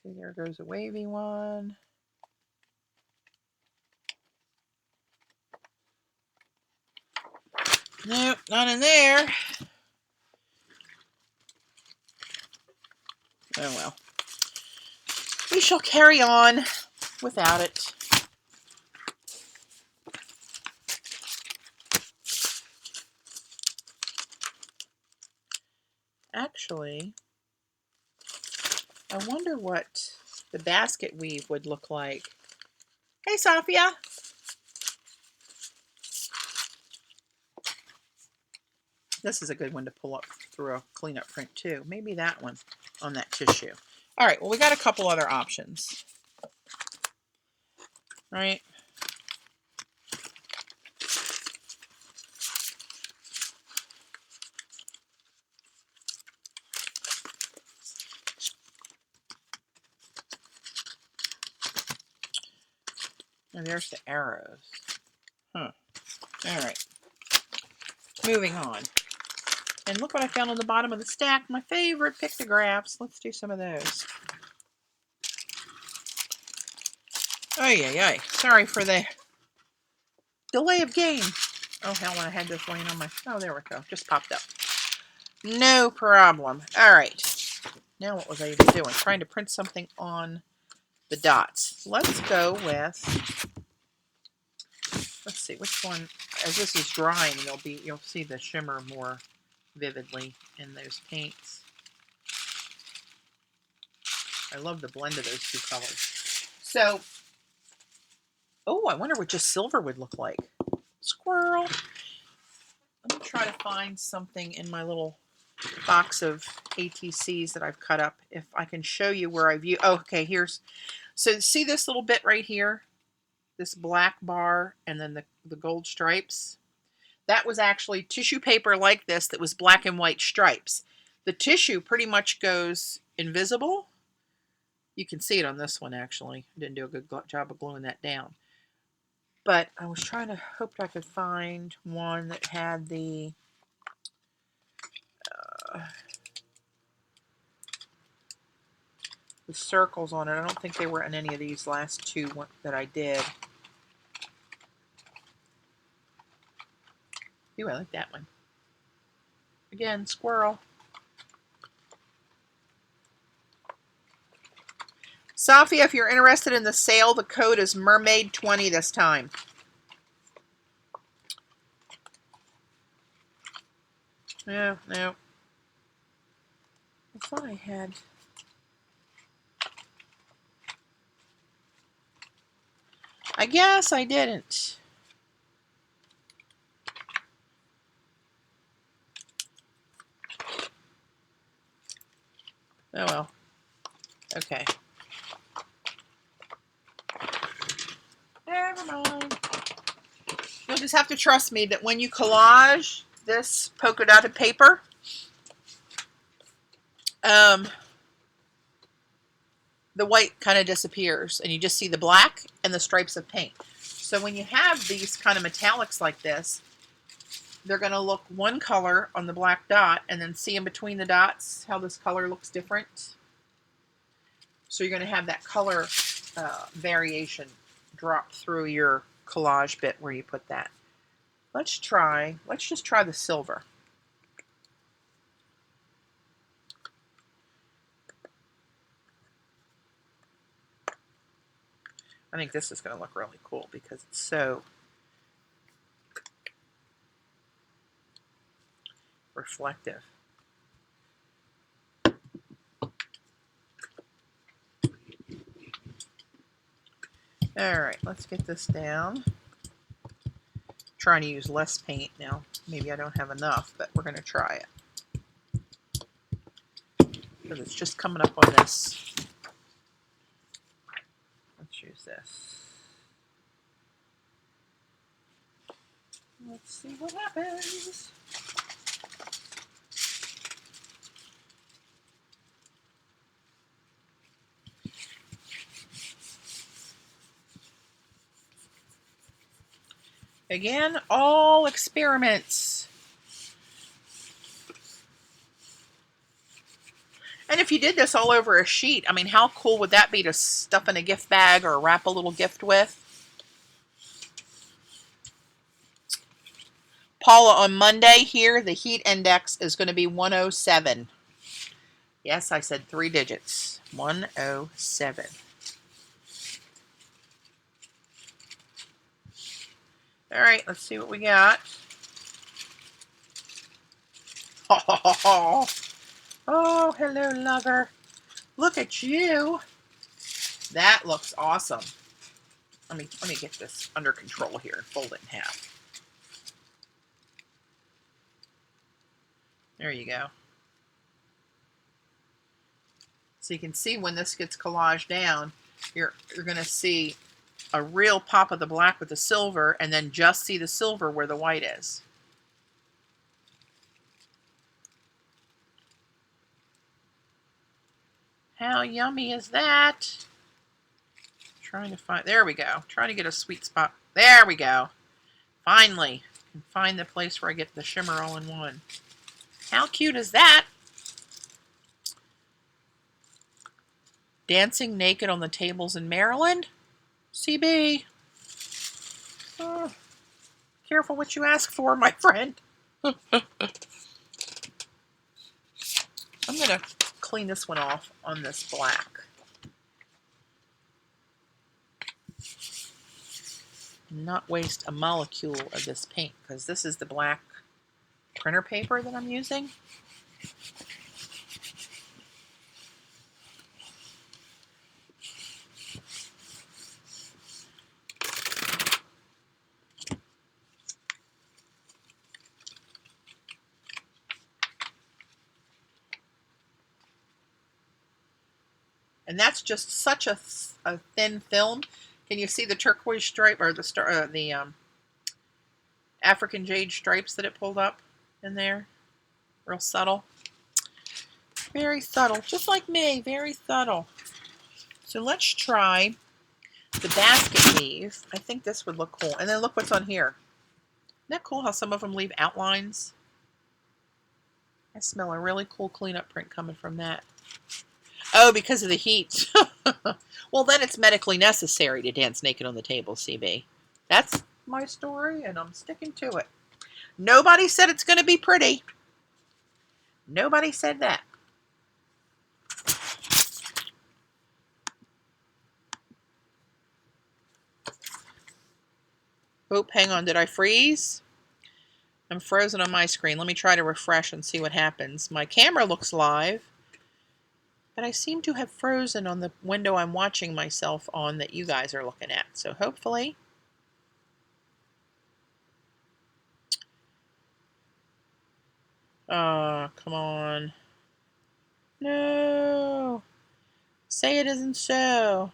See, there goes a wavy one. Nope, not in there. Oh well. We shall carry on without it. Actually, I wonder what the basket weave would look like. Hey, Sophia. This is a good one to pull up through a cleanup print too. Maybe that one on that tissue. All right, well, we got a couple other options. Right? And there's the arrows. Huh. All right. Moving on. And look what I found on the bottom of the stack. My favorite pictographs. Let's do some of those. Ay. Sorry for the delay of game. Oh, hell, when I had this laying on my... Oh, there we go. Just popped up. No problem. All right. Now what was I even doing? Trying to print something on the dots. Let's go with... Let's see, which one... As this is drying, you'll see the shimmer more vividly in those paints. I love the blend of those two colors. So, oh, I wonder what just silver would look like. Squirrel. Let me try to find something in my little box of ATCs that I've cut up. If I can show you where I've used... Oh, okay, here's... So see this little bit right here? This black bar and then the gold stripes? That was actually tissue paper like this that was black and white stripes. The tissue pretty much goes invisible. You can see it on this one, actually. I didn't do a good job of gluing that down. But I was trying to hope I could find one that had the circles on it. I don't think they were in any of these last two that I did. Ooh, I like that one. Again, squirrel. Sophia, if you're interested in the sale, the code is MERMAID20 this time. No. I thought I had... I guess I didn't. Oh well. Okay. Never mind. You'll just have to trust me that when you collage this polka dotted paper, the white kind of disappears and you just see the black and the stripes of paint. So when you have these kind of metallics like this, they're going to look one color on the black dot, and then see in between the dots how this color looks different. So you're going to have that color variation drop through your collage bit where you put that. Let's just try the silver. I think this is going to look really cool because it's so reflective. All right, let's get this down. Trying to use less paint now. Maybe I don't have enough, but we're going to try it. Because it's just coming up on this. Let's use this. Let's see what happens. Again, all experiments. And if you did this all over a sheet, I mean, how cool would that be to stuff in a gift bag or wrap a little gift with? Paula, on Monday here, the heat index is going to be 107. Yes, I said 3 digits. 107. All right, let's see what we got. Oh, hello, lover. Look at you. That looks awesome. Let me get this under control here and fold it in half. There you go. So you can see when this gets collaged down, you're going to see a real pop of the black with the silver, and then just see the silver where the white is. How yummy is that? Trying to find, there we go. Trying to get a sweet spot. There we go. Finally, I can find the place where I get the shimmer all in one. How cute is that? Dancing naked on the tables in Maryland? CB. Oh, careful what you ask for, my friend. I'm going to clean this one off on this black. Not waste a molecule of this paint because this is the black printer paper that I'm using. And that's just such a thin film. Can you see the turquoise stripe or the African jade stripes that it pulled up in there? Real subtle. Very subtle, just like me, very subtle. So let's try the basket weave. I think this would look cool. And then look what's on here. Isn't that cool how some of them leave outlines? I smell a really cool cleanup print coming from that. Oh, because of the heat. Well, then it's medically necessary to dance naked on the table, CB. That's my story, and I'm sticking to it. Nobody said it's going to be pretty. Nobody said that. Oop, hang on. Did I freeze? I'm frozen on my screen. Let me try to refresh and see what happens. My camera looks live, but I seem to have frozen on the window I'm watching myself on that you guys are looking at. So hopefully... Oh, come on. No. Say it isn't so.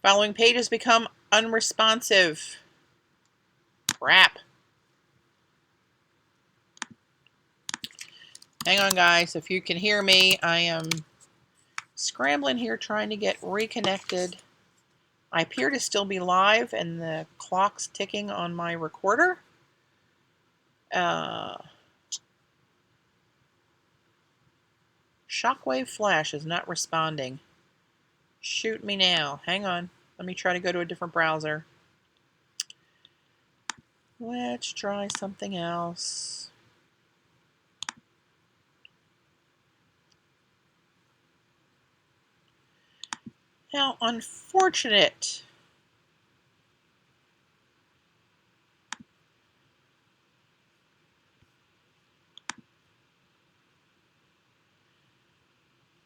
Following pages become unresponsive. Crap. Hang on, guys. If you can hear me, I am scrambling here trying to get reconnected. I appear to still be live and the clock's ticking on my recorder. Shockwave Flash is not responding. Shoot me now. Hang on. Let me try to go to a different browser. Let's try something else. How unfortunate.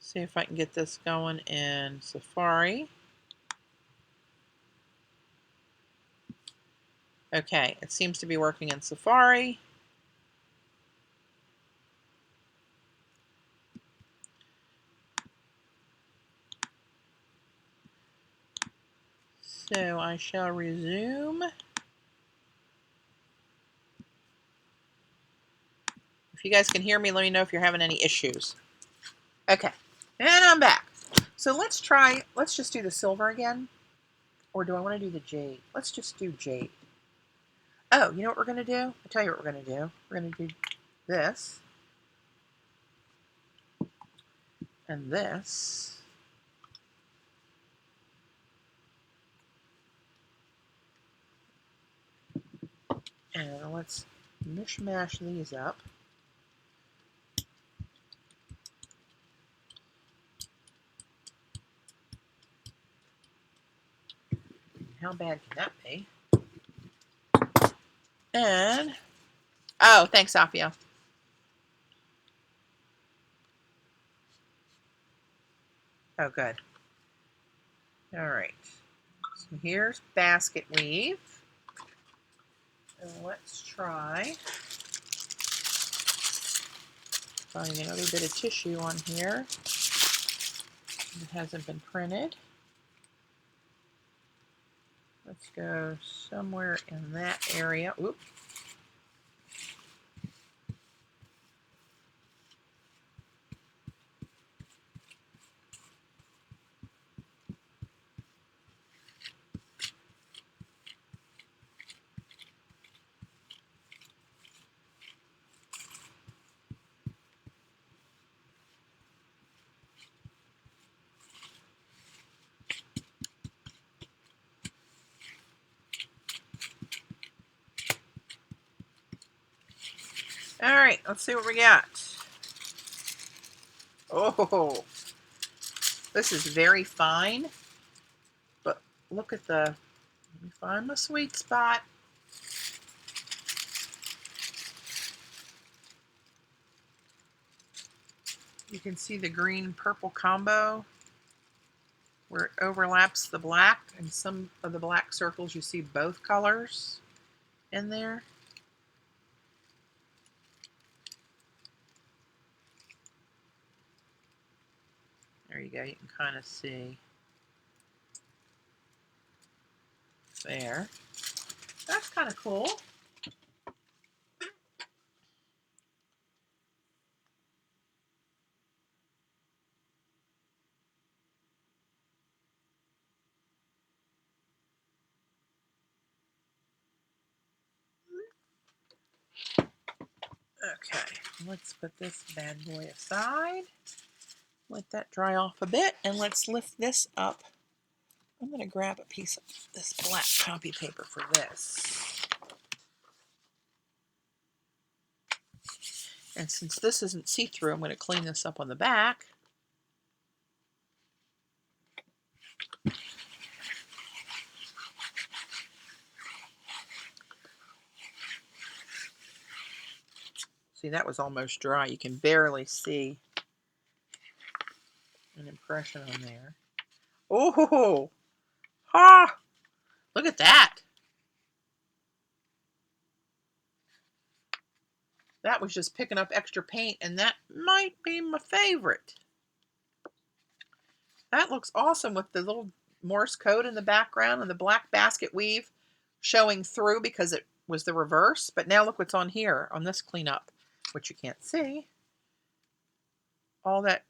See if I can get this going in Safari. Okay, it seems to be working in Safari. So I shall resume. If you guys can hear me, let me know if you're having any issues. Okay, and I'm back. So let's just do the silver again. Or do I want to do the jade? Let's just do jade. Oh, you know what we're going to do? I'll tell you what we're going to do. We're going to do this. And this. And let's mishmash these up. How bad can that be? And, oh, thanks, Afia. Oh, good. All right. So here's basket weave. And let's try finding another bit of tissue on here. It hasn't been printed. Let's go somewhere in that area. Oop. All right, let's see what we got. Oh, this is very fine, but look at let me find my sweet spot. You can see the green-purple combo where it overlaps the black, and some of the black circles you see both colors in there. There you go, you can kind of see there. That's kind of cool. Okay, let's put this bad boy aside. Let that dry off a bit, and let's lift this up. I'm going to grab a piece of this black copy paper for this. And since this isn't see-through, I'm going to clean this up on the back. See, that was almost dry. You can barely see an impression on there. Oh, ha! Look at that. That was just picking up extra paint, and that might be my favorite. That looks awesome with the little Morse code in the background and the black basket weave showing through because it was the reverse. But now look what's on here on this cleanup, which you can't see. All that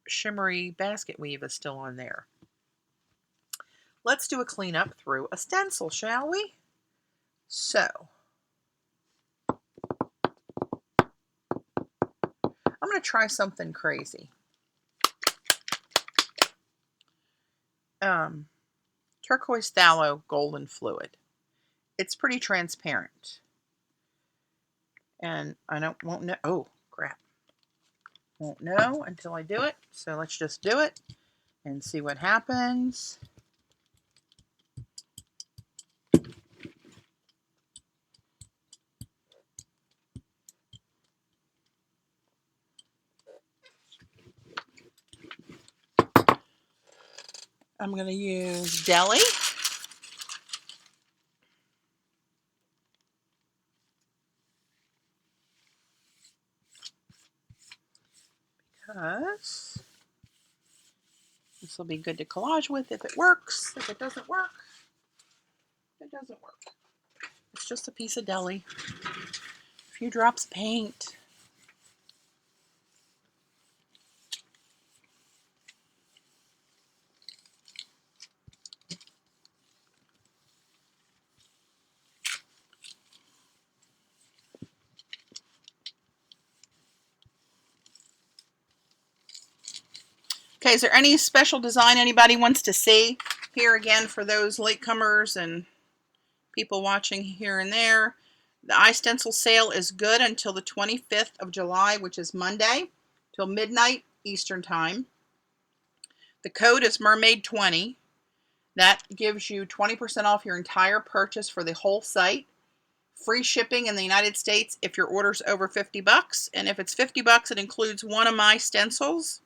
shimmery basket weave is still on there. Let's do a cleanup through a stencil, shall we? So, I'm going to try something crazy. Turquoise Phthalo Golden Fluid. it's pretty transparent. And I won't know. Oh, crap. Won't know until I do it. So let's just do it and see what happens. I'm going to use Deli. Because this will be good to collage with if it works. If it doesn't work, it doesn't work. It's just a piece of Deli. A few drops of paint. Okay, is there any special design anybody wants to see? Here again, for those latecomers and people watching here and there, the iStencil sale is good until the 25th of July, which is Monday, till midnight Eastern time. The code is MERMAID20. That gives you 20% off your entire purchase for the whole site. Free shipping in the United States if your order's over 50 bucks. And if it's 50 bucks, it includes one of my stencils.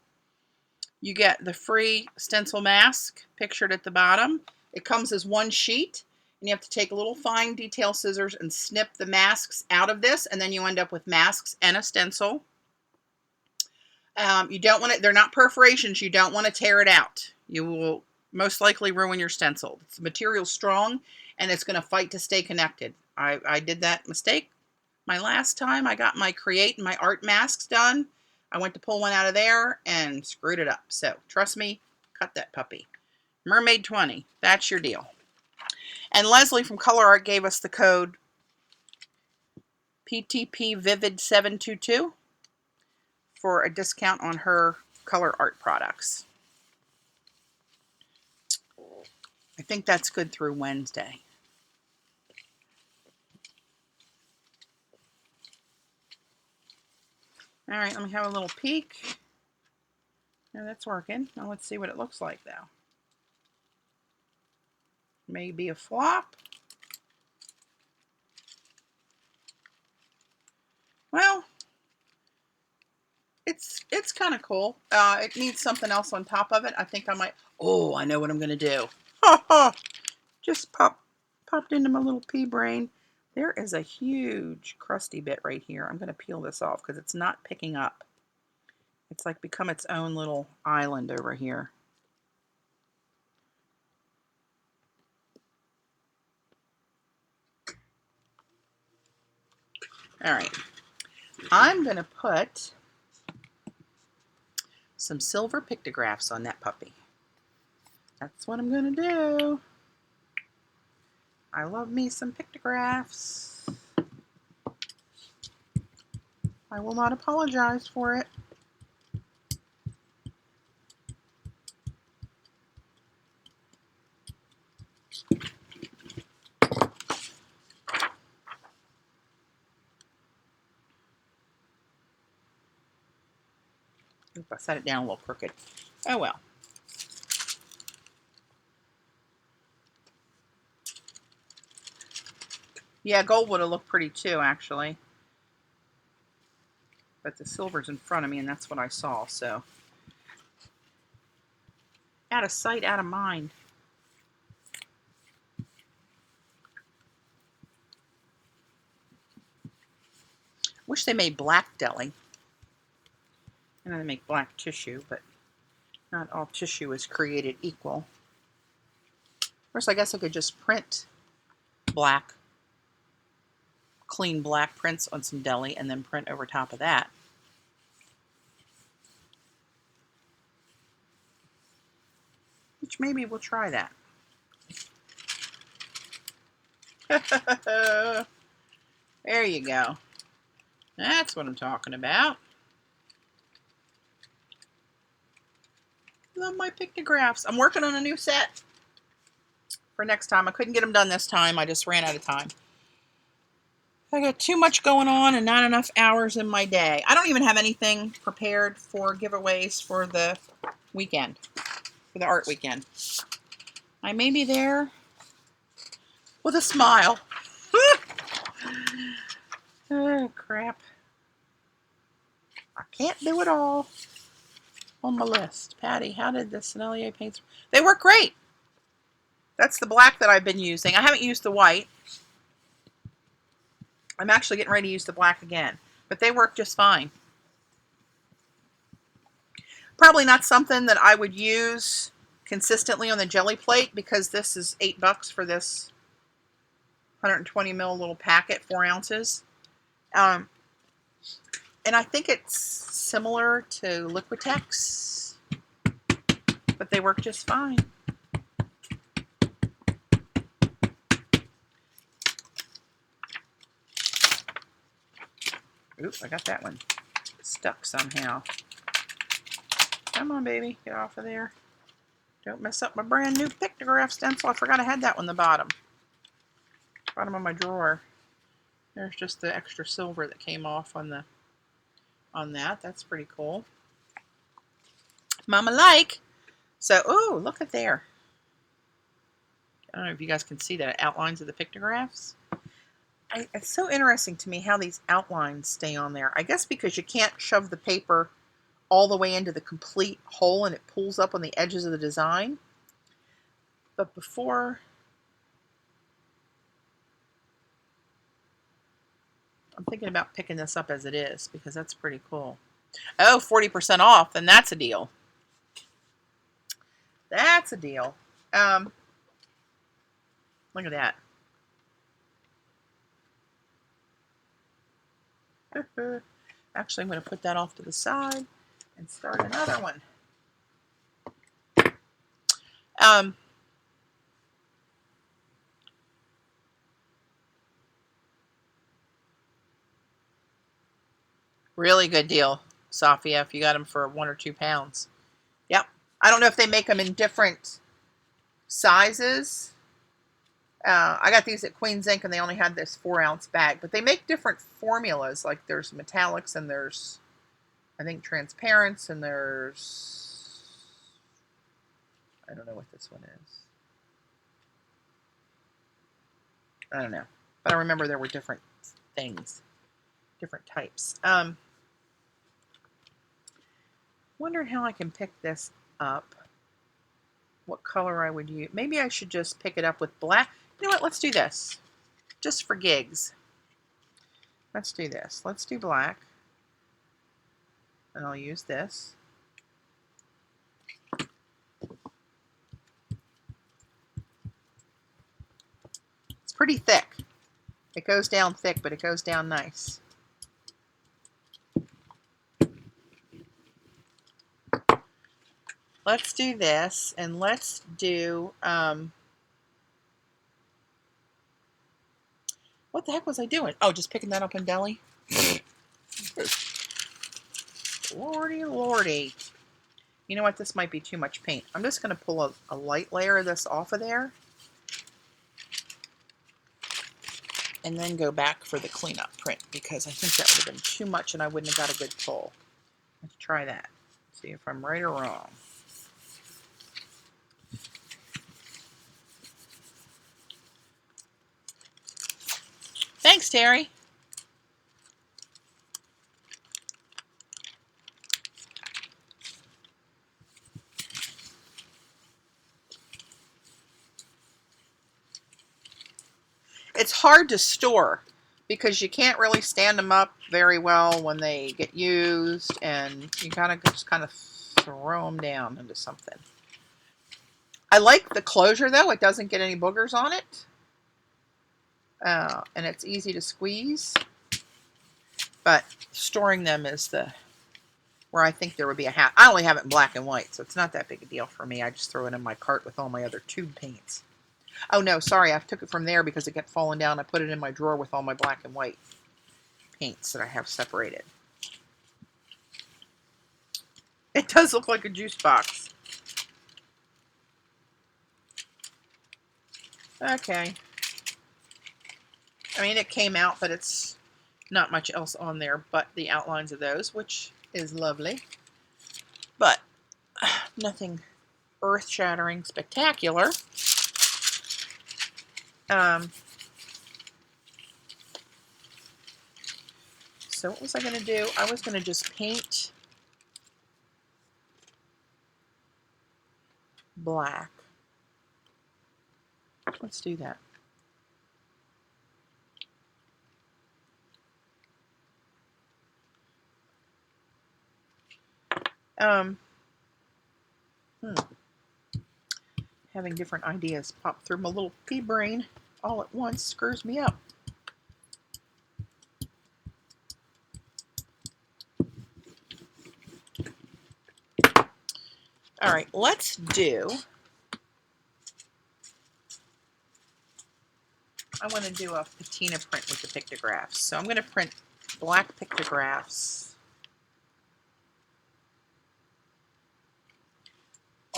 You get the free stencil mask pictured at the bottom. It comes as one sheet, and you have to take little fine detail scissors and snip the masks out of this, and then you end up with masks and a stencil. You don't want it, they're not perforations, you don't want to tear it out. You will most likely ruin your stencil. The material's strong, and it's going to fight to stay connected. I did that mistake my last time I got my Create and my Art masks done. I went to pull one out of there and screwed it up. So trust me, cut that puppy. MERMAID20, that's your deal. And Leslie from Color Art gave us the code PTP Vivid 722 for a discount on her color art products. I think that's good through Wednesday. All right, let me have a little peek. Yeah, that's working. Now let's see what it looks like, though. Maybe a flop. Well, it's kind of cool. It needs something else on top of it. I think I might. Oh, I know what I'm gonna do. Ha ha! Just popped into my little pea brain. There is a huge crusty bit right here. I'm gonna peel this off because it's not picking up. It's like become its own little island over here. All right, I'm gonna put some silver pictographs on that puppy. That's what I'm gonna do. I love me some pictographs. I will not apologize for it. Oop, I set it down a little crooked. Oh well. Yeah, gold would have looked pretty too, actually. But the silver's in front of me, and that's what I saw, so. Out of sight, out of mind. Wish they made black deli. I know they make black tissue, but not all tissue is created equal. Of course, I guess I could just print black, clean black prints on some deli and then print over top of that. Which maybe we'll try that. There you go. That's what I'm talking about. Love my pictographs. I'm working on a new set. for next time. I couldn't get them done this time. I just ran out of time. I got too much going on and not enough hours in my day. I don't even have anything prepared for giveaways for the weekend, for the art weekend. I may be there with a smile. Oh, crap. I can't do it all on my list. Patty, how did the Sennelier paints? They work great. That's the black that I've been using. I haven't used the white. I'm actually getting ready to use the black again, but they work just fine. Probably not something that I would use consistently on the jelly plate because this is $8 for this 120 ml little packet, 4 ounces. And I think it's similar to Liquitex, but they work just fine. Oops, I got that one stuck somehow. Come on, baby, get off of there. Don't mess up my brand new pictograph stencil. I forgot I had that one in the bottom. Bottom of my drawer. There's just the extra silver that came off on that. That's pretty cool. Mama like. So, oh, look at there. I don't know if you guys can see that outlines of the pictographs. It's so interesting to me how these outlines stay on there. I guess because you can't shove the paper all the way into the complete hole and it pulls up on the edges of the design. But before, I'm thinking about picking this up as it is because that's pretty cool. Oh, 40% off, then that's a deal. That's a deal. Look at that. Actually, I'm going to put that off to the side and start another one. Really good deal, Sophia, if you got them for 1 or 2 pounds. Yep. I don't know if they make them in different sizes. I got these at Queen's Ink and they only had this 4-ounce bag, but they make different formulas. Like there's metallics and there's, I think, transparents, and there's, I don't know what this one is. I don't know, but I remember there were different things, different types. Wondering how I can pick this up. What color I would use. Maybe I should just pick it up with black. You know what? Let's do this. Just for gigs. Let's do this. Let's do black. And I'll use this. It's pretty thick. It goes down thick, but it goes down nice. Let's do this, and let's do, what the heck was I doing? Oh, just picking that up in deli? Lordy, lordy. You know what? This might be too much paint. I'm just going to pull a light layer of this off of there. And then go back for the cleanup print, because I think that would have been too much and I wouldn't have got a good pull. Let's try that. See if I'm right or wrong. Thanks, Terry. It's hard to store because you can't really stand them up very well when they get used, and you gotta just kind of throw them down into something. I like the closure though. It doesn't get any boogers on it. And it's easy to squeeze, but storing them is where I think there would be a hat. I only have it in black and white, so it's not that big a deal for me. I just throw it in my cart with all my other tube paints. Oh no, sorry, I took it from there because it kept falling down. I put it in my drawer with all my black and white paints that I have separated. It does look like a juice box. Okay. I mean, it came out, but it's not much else on there but the outlines of those, which is lovely. But nothing earth-shattering spectacular. So what was I going to do? I was going to just paint black. Let's do that. Having different ideas pop through my little pea brain all at once screws me up. All right, let's do, I want to do a patina print with the pictographs. So I'm going to print black pictographs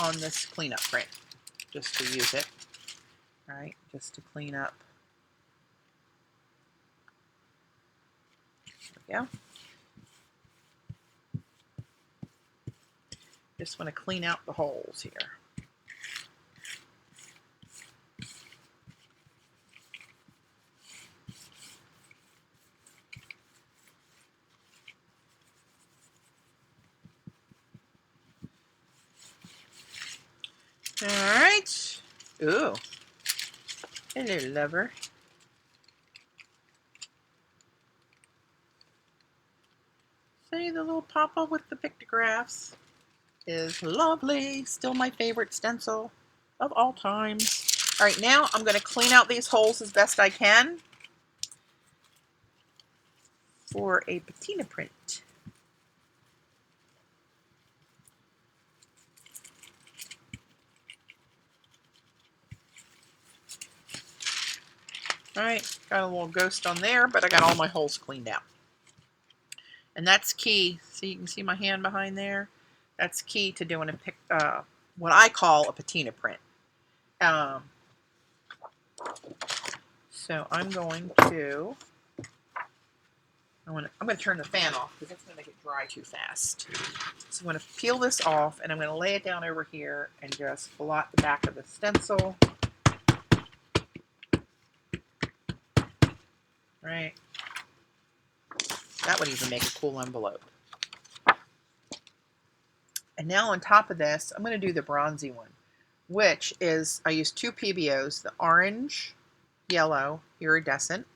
on this cleanup print, just to use it, right? Just to clean up. There we go. Just want to clean out the holes here. All right. Ooh. Hello, lover. See the little pop-up with the pictographs is lovely. Still my favorite stencil of all time. All right, now I'm going to clean out these holes as best I can for a patina print. All right, got a little ghost on there, but I got all my holes cleaned out. And that's key. See, you can see my hand behind there. That's key to doing a what I call a patina print. So I'm going to turn the fan off because it's going to get dry too fast. So I'm going to peel this off and I'm going to lay it down over here and just blot the back of the stencil. Right. That would even make a cool envelope. And now on top of this, I'm going to do the bronzy one, which is, I use two PBOs, the orange, yellow, iridescent.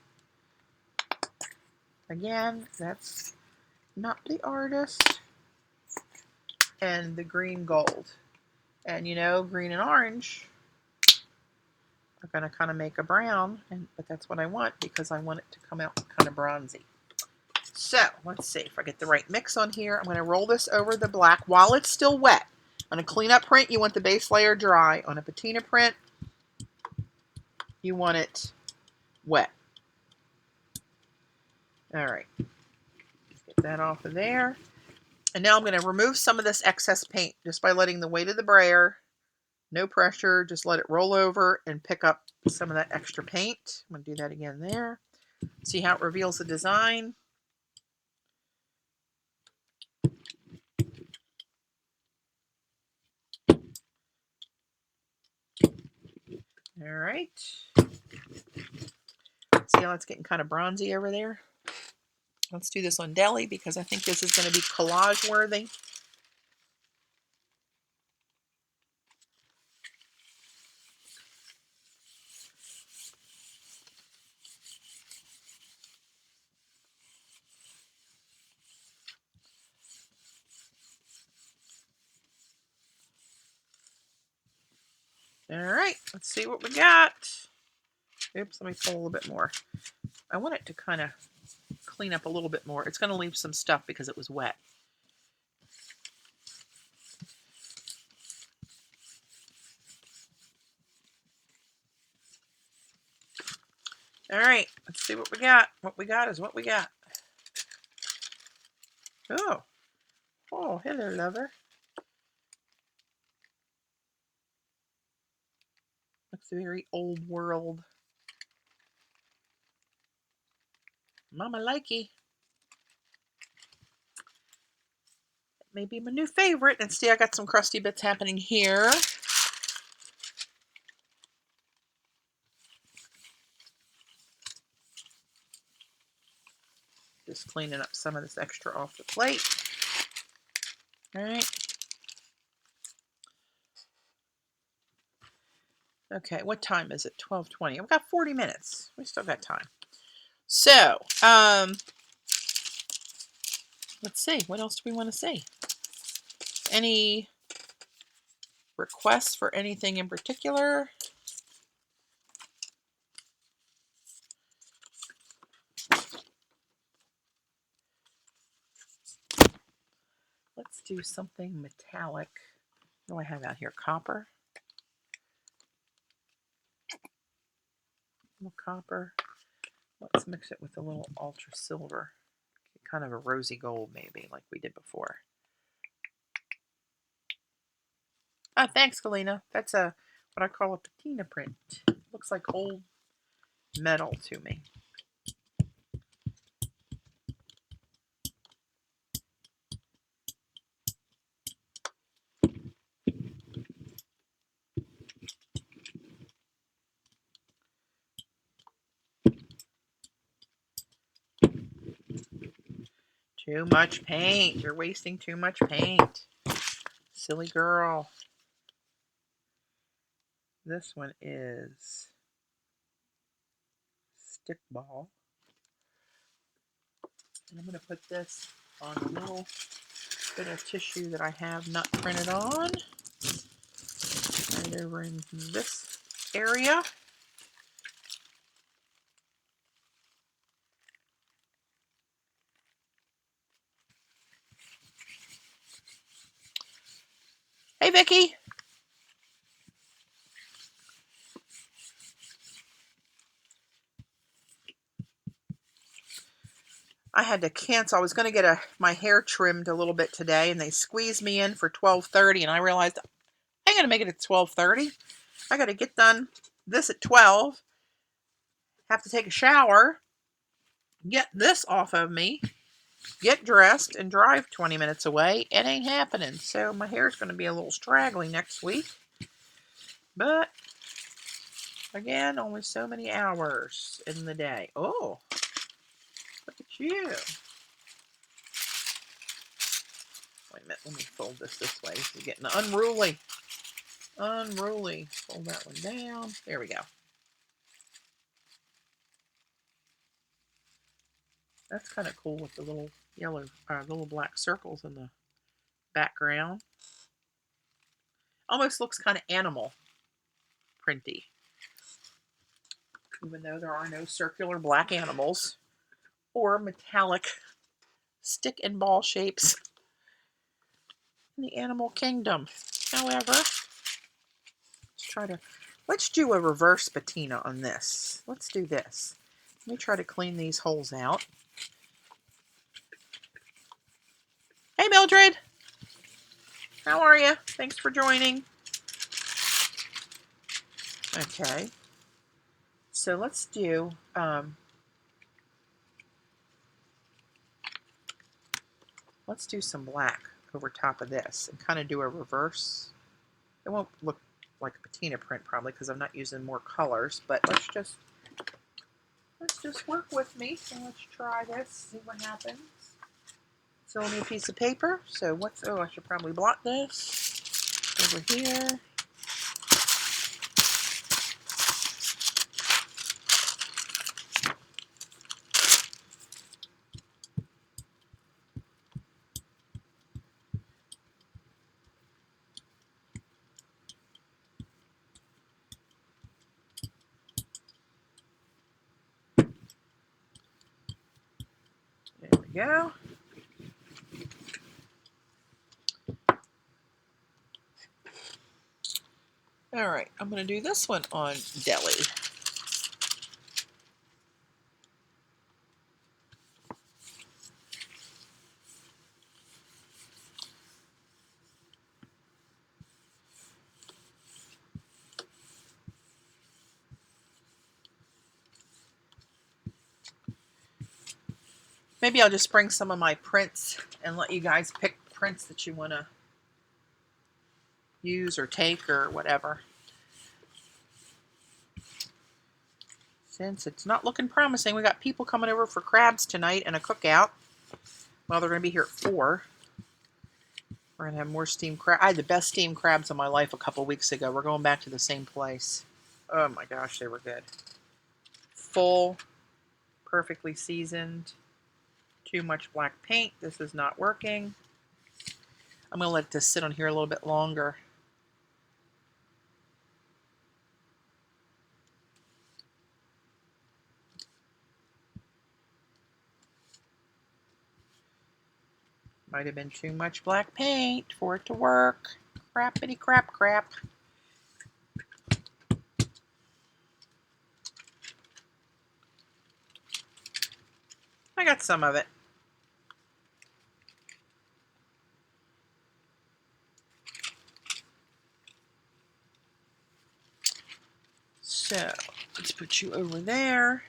Again, that's not the artist. And the green gold. And you know, green and orange are going to kind of make a brown, but that's what I want because I want it to come out kind of bronzy. So let's see if I get the right mix on here. I'm going to roll this over the black while it's still wet. On a cleanup print, you want the base layer dry. On a patina print, you want it wet. All right, get that off of there. And now I'm going to remove some of this excess paint just by letting the weight of the brayer, no pressure, just let it roll over and pick up some of that extra paint. I'm going to do that again there. See how it reveals the design. All right. See how it's getting kind of bronzy over there? Let's do this on deli because I think this is going to be collage worthy. All right, let's see what we got. Oops, let me pull a little bit more. I want it to kind of clean up a little bit more. It's going to leave some stuff because it was wet. All right, let's see what we got. What we got is what we got. Oh, hello, lover. Looks very old world. Mama likey. Maybe my new favorite. And see, I got some crusty bits happening here. Just cleaning up some of this extra off the plate. All right. Okay, what time is it? 12:20. I've got 40 minutes. We still got time. So, let's see. What else do we want to see? Any requests for anything in particular? Let's do something metallic. What do I have out here? Copper. A little copper. Let's mix it with a little ultra silver. Kind of a rosy gold maybe, like we did before. Ah, thanks, Galena. That's a what I call a patina print. Looks like old metal to me. Too much paint. You're wasting too much paint. Silly girl. This one is Stickball. And I'm going to put this on a little bit of tissue that I have not printed on. Right over in this area. Hey, Vicki. I had to cancel. I was going to get my hair trimmed a little bit today, and they squeezed me in for 12:30, and I realized I ain't going to make it at 12:30. I got to get done this at 12, have to take a shower, get this off of me, get dressed, and drive 20 minutes away. It ain't happening. So my hair's going to be a little straggly next week. But, again, only so many hours in the day. Oh, look at you. Wait a minute, let me fold this way. This is getting unruly. Unruly. Fold that one down. There we go. That's kind of cool with the little yellow, little black circles in the background. Almost looks kind of animal printy. Even though there are no circular black animals or metallic stick and ball shapes in the animal kingdom. However, let's do a reverse patina on this. Let's do this. Let me try to clean these holes out. Hey, Mildred. How are you? Thanks for joining. Okay. So let's do some black over top of this and kind of do a reverse. It won't look like a patina print probably because I'm not using more colors, but let's just work with me and let's try this, see what happens. So I need a piece of paper. So I should probably blot this over here. There we go. All right, I'm going to do this one on Deli. Maybe I'll just bring some of my prints and let you guys pick prints that you want to use or take or whatever. Since it's not looking promising, we got people coming over for crabs tonight and a cookout. Well, they're going to be here at 4. We're going to have more steamed crab. I had the best steamed crabs of my life a couple weeks ago. We're going back to the same place. Oh my gosh, they were good. Full, perfectly seasoned. Too much black paint. This is not working. I'm going to let this sit on here a little bit longer. Might have been too much black paint for it to work. Crappity crap crap. I got some of it. So let's put you over there.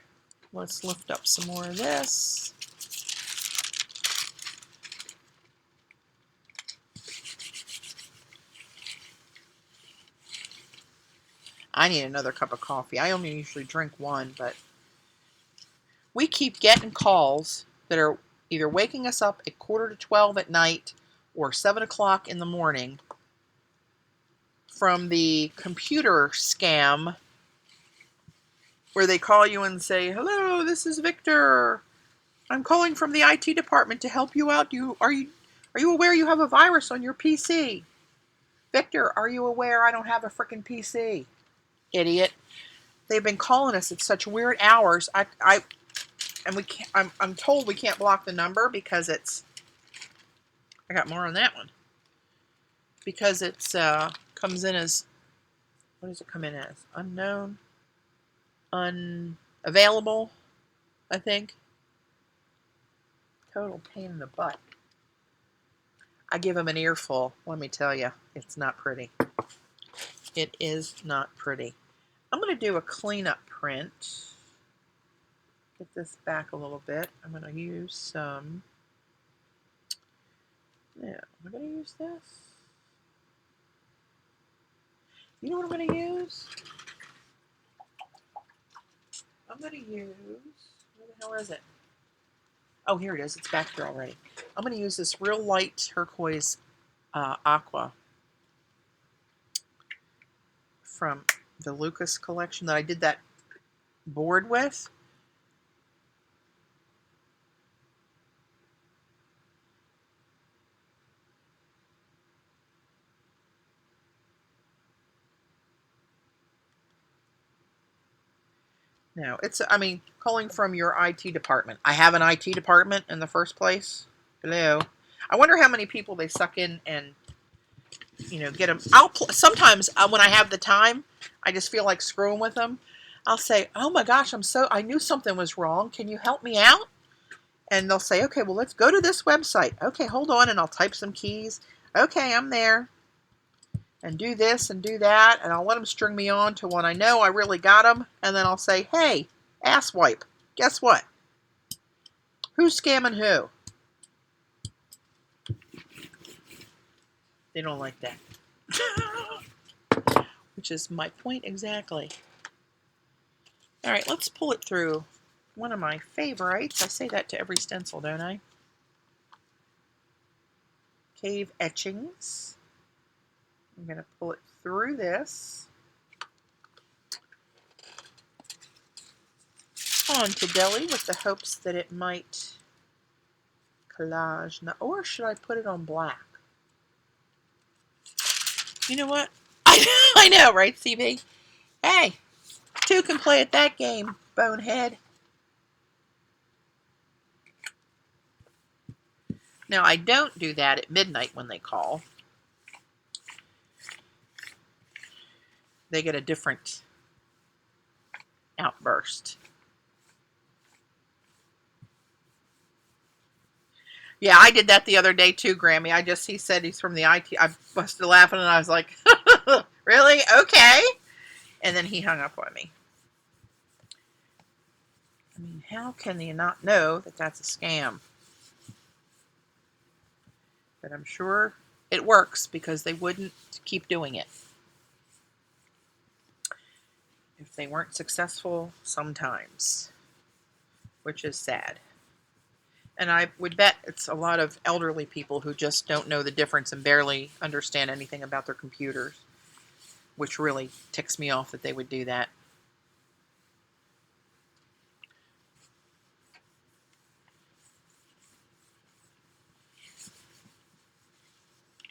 Let's lift up some more of this. I need another cup of coffee. I only usually drink one, but we keep getting calls that are either waking us up at 11:45 at night or 7 o'clock in the morning from the computer scam where they call you and say, "Hello, this is Victor. I'm calling from the IT department to help you out. Are you aware you have a virus on your PC? Victor, are you aware I don't have a freaking PC?" Idiot. They've been calling us at such weird hours. And we can't, I'm told we can't block the number because it's, I got more on that one. Because it's comes in as, what does it come in as? Unknown, unavailable, I think. Total pain in the butt. I give them an earful. Let me tell you, it's not pretty. It is not pretty. I'm going to do a cleanup print. Get this back a little bit. I'm going to use some. Yeah, I'm going to use this. You know what I'm going to use? I'm going to use, where the hell is it? Oh, here it is. It's back here already. I'm going to use this real light turquoise aqua from the Lucas collection that I did that board with. No, it's, I mean, calling from your IT department. I have an IT department in the first place. Hello. I wonder how many people they suck in and, you know, get them. Sometimes when I have the time, I just feel like screwing with them. I'll say, "Oh my gosh, I knew something was wrong. Can you help me out?" And they'll say, "Okay, well, let's go to this website." "Okay, hold on," and I'll type some keys. "Okay, I'm there." And do this and do that, and I'll let them string me on to when I know I really got them, and then I'll say, "Hey, asswipe, guess what? Who's scamming who?" They don't like that. Which is my point exactly. All right, let's pull it through. One of my favorites. I say that to every stencil, don't I? Cave Etchings. I'm going to pull it through this. On to Deli with the hopes that it might collage. Or should I put it on black? You know what? I know, right, CB? Hey, 2 can play at that game, bonehead. Now, I don't do that at midnight when they call. They get a different outburst. Yeah, I did that the other day too, Grammy. He said he's from the IT. I busted laughing and I was like, "Really? Okay." And then he hung up on me. I mean, how can they not know that that's a scam? But I'm sure it works because they wouldn't keep doing it if they weren't successful sometimes, which is sad. And I would bet it's a lot of elderly people who just don't know the difference and barely understand anything about their computers, which really ticks me off that they would do that.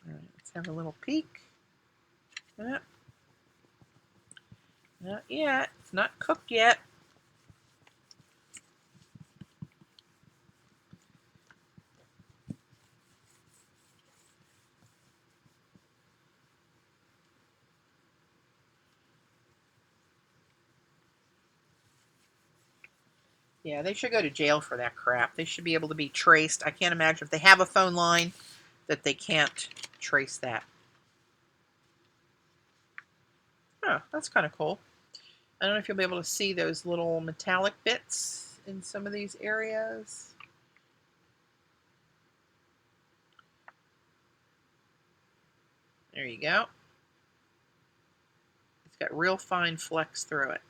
All right, let's have a little peek. Not yet. It's not cooked yet. Yeah, they should go to jail for that crap. They should be able to be traced. I can't imagine if they have a phone line that they can't trace that. Oh, that's kind of cool. I don't know if you'll be able to see those little metallic bits in some of these areas. There you go. It's got real fine flecks through it.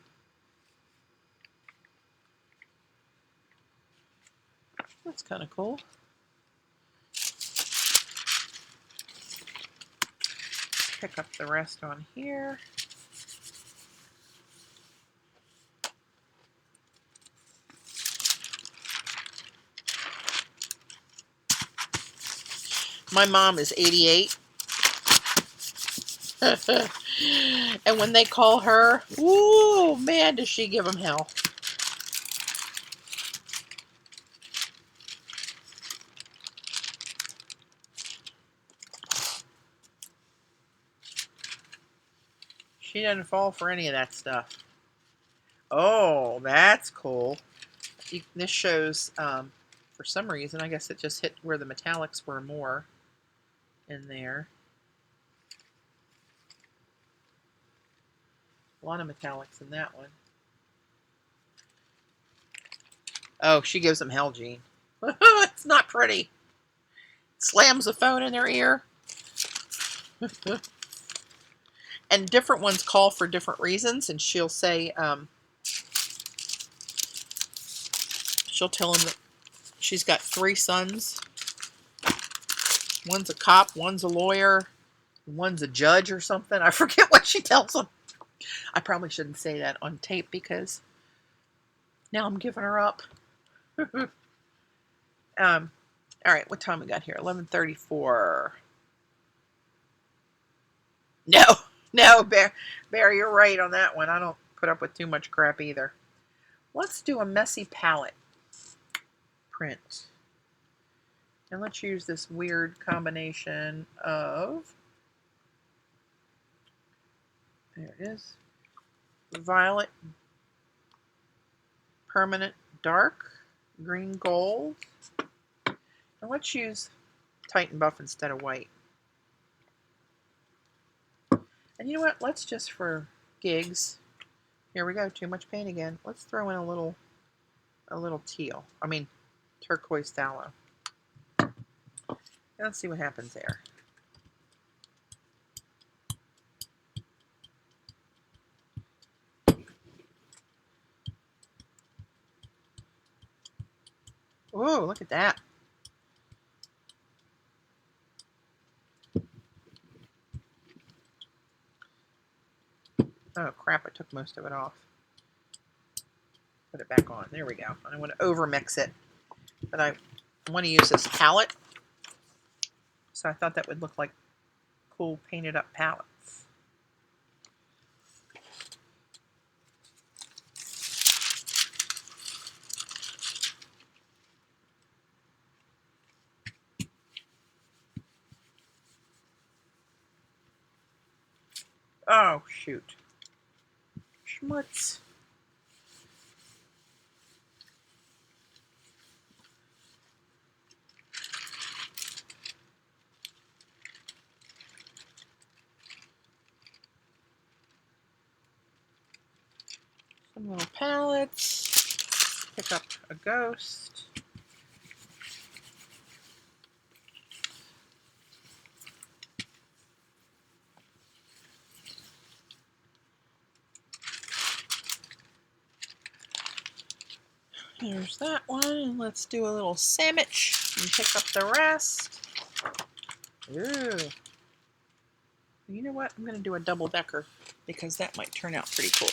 That's kind of cool. Pick up the rest on here. My mom is 88. And when they call her, ooh, man, does she give them hell. She doesn't fall for any of that stuff. Oh, that's cool. This shows, for some reason, I guess it just hit where the metallics were more in there. A lot of metallics in that one. Oh, she gives them hell, Gene. It's not pretty. Slams the phone in their ear. And different ones call for different reasons, and she'll say, she'll tell them that she's got 3 sons. One's a cop, one's a lawyer, one's a judge or something. I forget what she tells them. I probably shouldn't say that on tape because now I'm giving her up. All right, what time we got here? 11:34. No, Bear, you're right on that one. I don't put up with too much crap either. Let's do a messy palette print. And let's use this weird combination of, there it is, violet, permanent dark, green gold. And let's use Titan Buff instead of white. And you know what? Let's just, for gigs, here we go, too much paint again. Let's throw in a little teal. I mean, turquoise phthalo. Let's see what happens there. Ooh, look at that. Oh crap, I took most of it off. Put it back on. There we go. I don't want to over mix it, but I want to use this palette. So I thought that would look like cool painted up palettes. Oh, shoot. Schmutz. Some little palettes. pick up a ghost. Here's that one, and let's do a little sandwich and pick up the rest. Ooh. You know what? I'm going to do a double-decker because that might turn out pretty cool.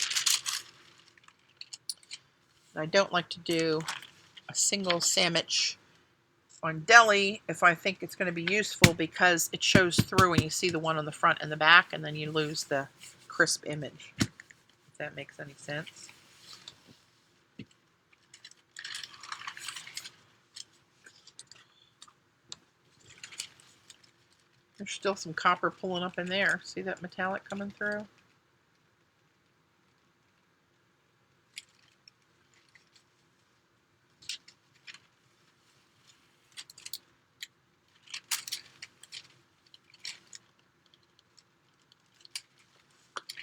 I don't like to do a single sandwich on deli if I think it's going to be useful because it shows through and you see the one on the front and the back and then you lose the crisp image. If that makes any sense. There's still some copper pulling up in there. See that metallic coming through?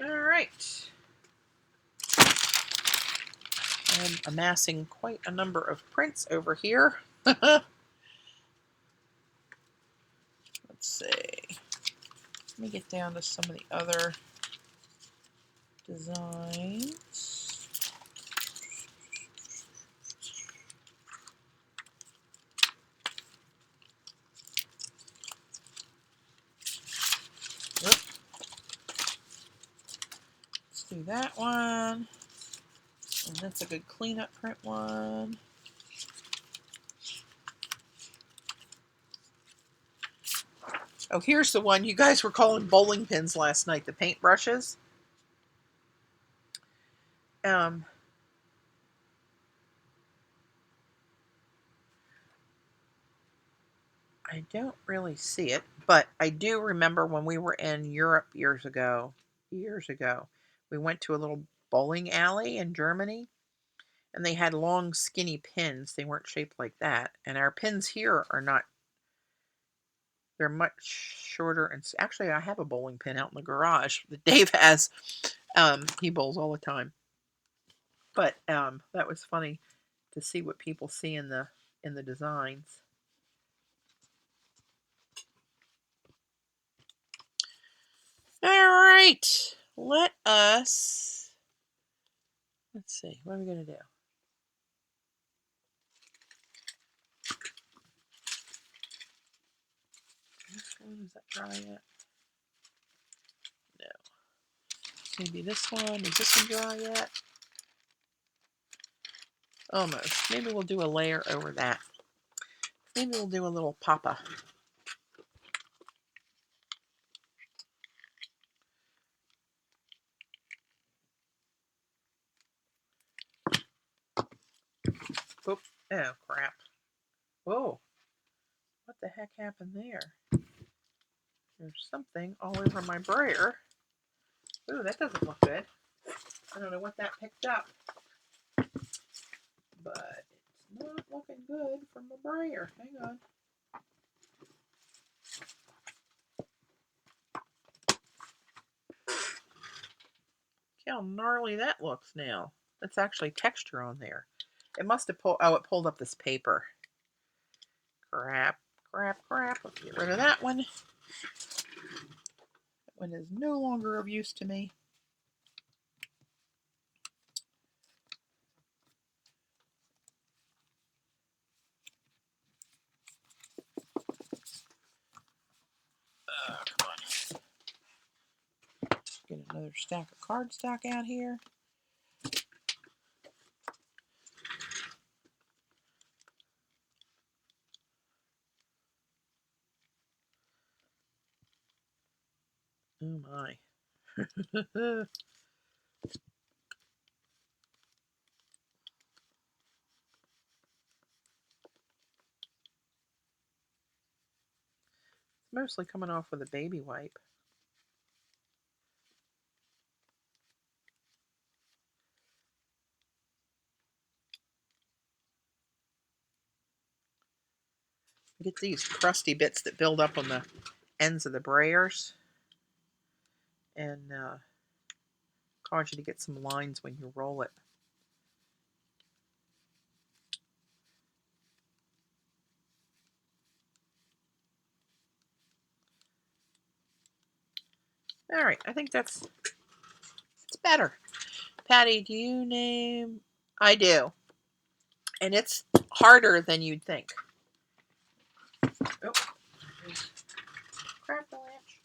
All right. I'm amassing quite a number of prints over here. Let's see. Let me get down to some of the other designs. Let's do that one. And that's a good cleanup print one. Oh, here's the one you guys were calling bowling pins last night, the paint brushes. I don't really see it, but I do remember when we were in Europe years ago, we went to a little bowling alley in Germany, and they had long, skinny pins. They weren't shaped like that. And our pins here are not, they're much shorter. And actually, I have a bowling pin out in the garage that Dave has. He bowls all the time. But that was funny to see what people see in the designs. All right, let's see, what are we going to do? This one, is that dry yet? No. Maybe this one, is this one dry yet? Almost. Maybe we'll do a layer over that. Maybe we'll do a little papa. Oop. Oh, crap. Whoa. What the heck happened there? There's something all over my brayer. Ooh, that doesn't look good. I don't know what that picked up. But it's not looking good for my brayer. Hang on. Look how gnarly that looks now. That's actually texture on there. It must have pulled, oh, it pulled up this paper. Crap, crap, crap. Let's get rid of that one. That one is no longer of use to me. Oh, come on. Get another stack of cardstock out here. Oh my. Mostly coming off with a baby wipe. Get these crusty bits that build up on the ends of the brayers and cause you to get some lines when you roll it. All right, I think it's better. Patty, do you name? I do. And it's harder than you'd think. Oh, crap-a-lanch.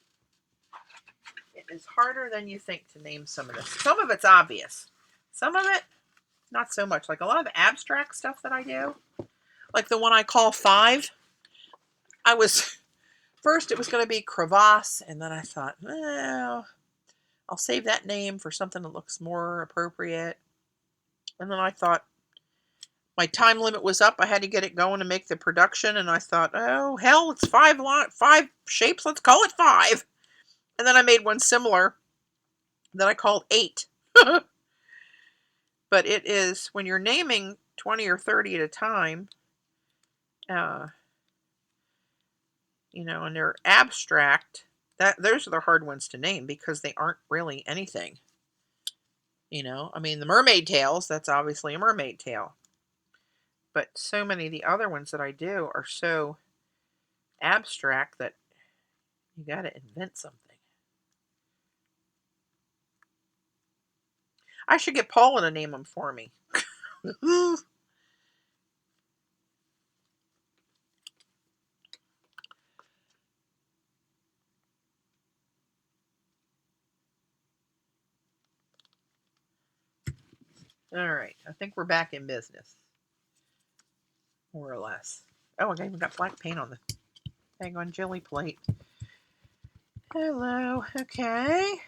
It is harder than you think to name some of this. Some of it's obvious. Some of it, not so much. Like a lot of the abstract stuff that I do, like the one I call 5, first it was going to be crevasse, and then I thought, well, I'll save that name for something that looks more appropriate. And then I thought my time limit was up. I had to get it going to make the production, and I thought, oh, hell, it's 5 shapes. Let's call it 5. And then I made one similar that I called 8. But it is, when you're naming 20 or 30 at a time, you know, and they're abstract, those are the hard ones to name because they aren't really anything. You know, I mean, the mermaid tails, that's obviously a mermaid tail. But so many of the other ones that I do are so abstract that you got to invent something. I should get Paula to name them for me. All right, I think we're back in business. More or less. Oh, I even got black paint on the dang on jelly plate. Hello, okay.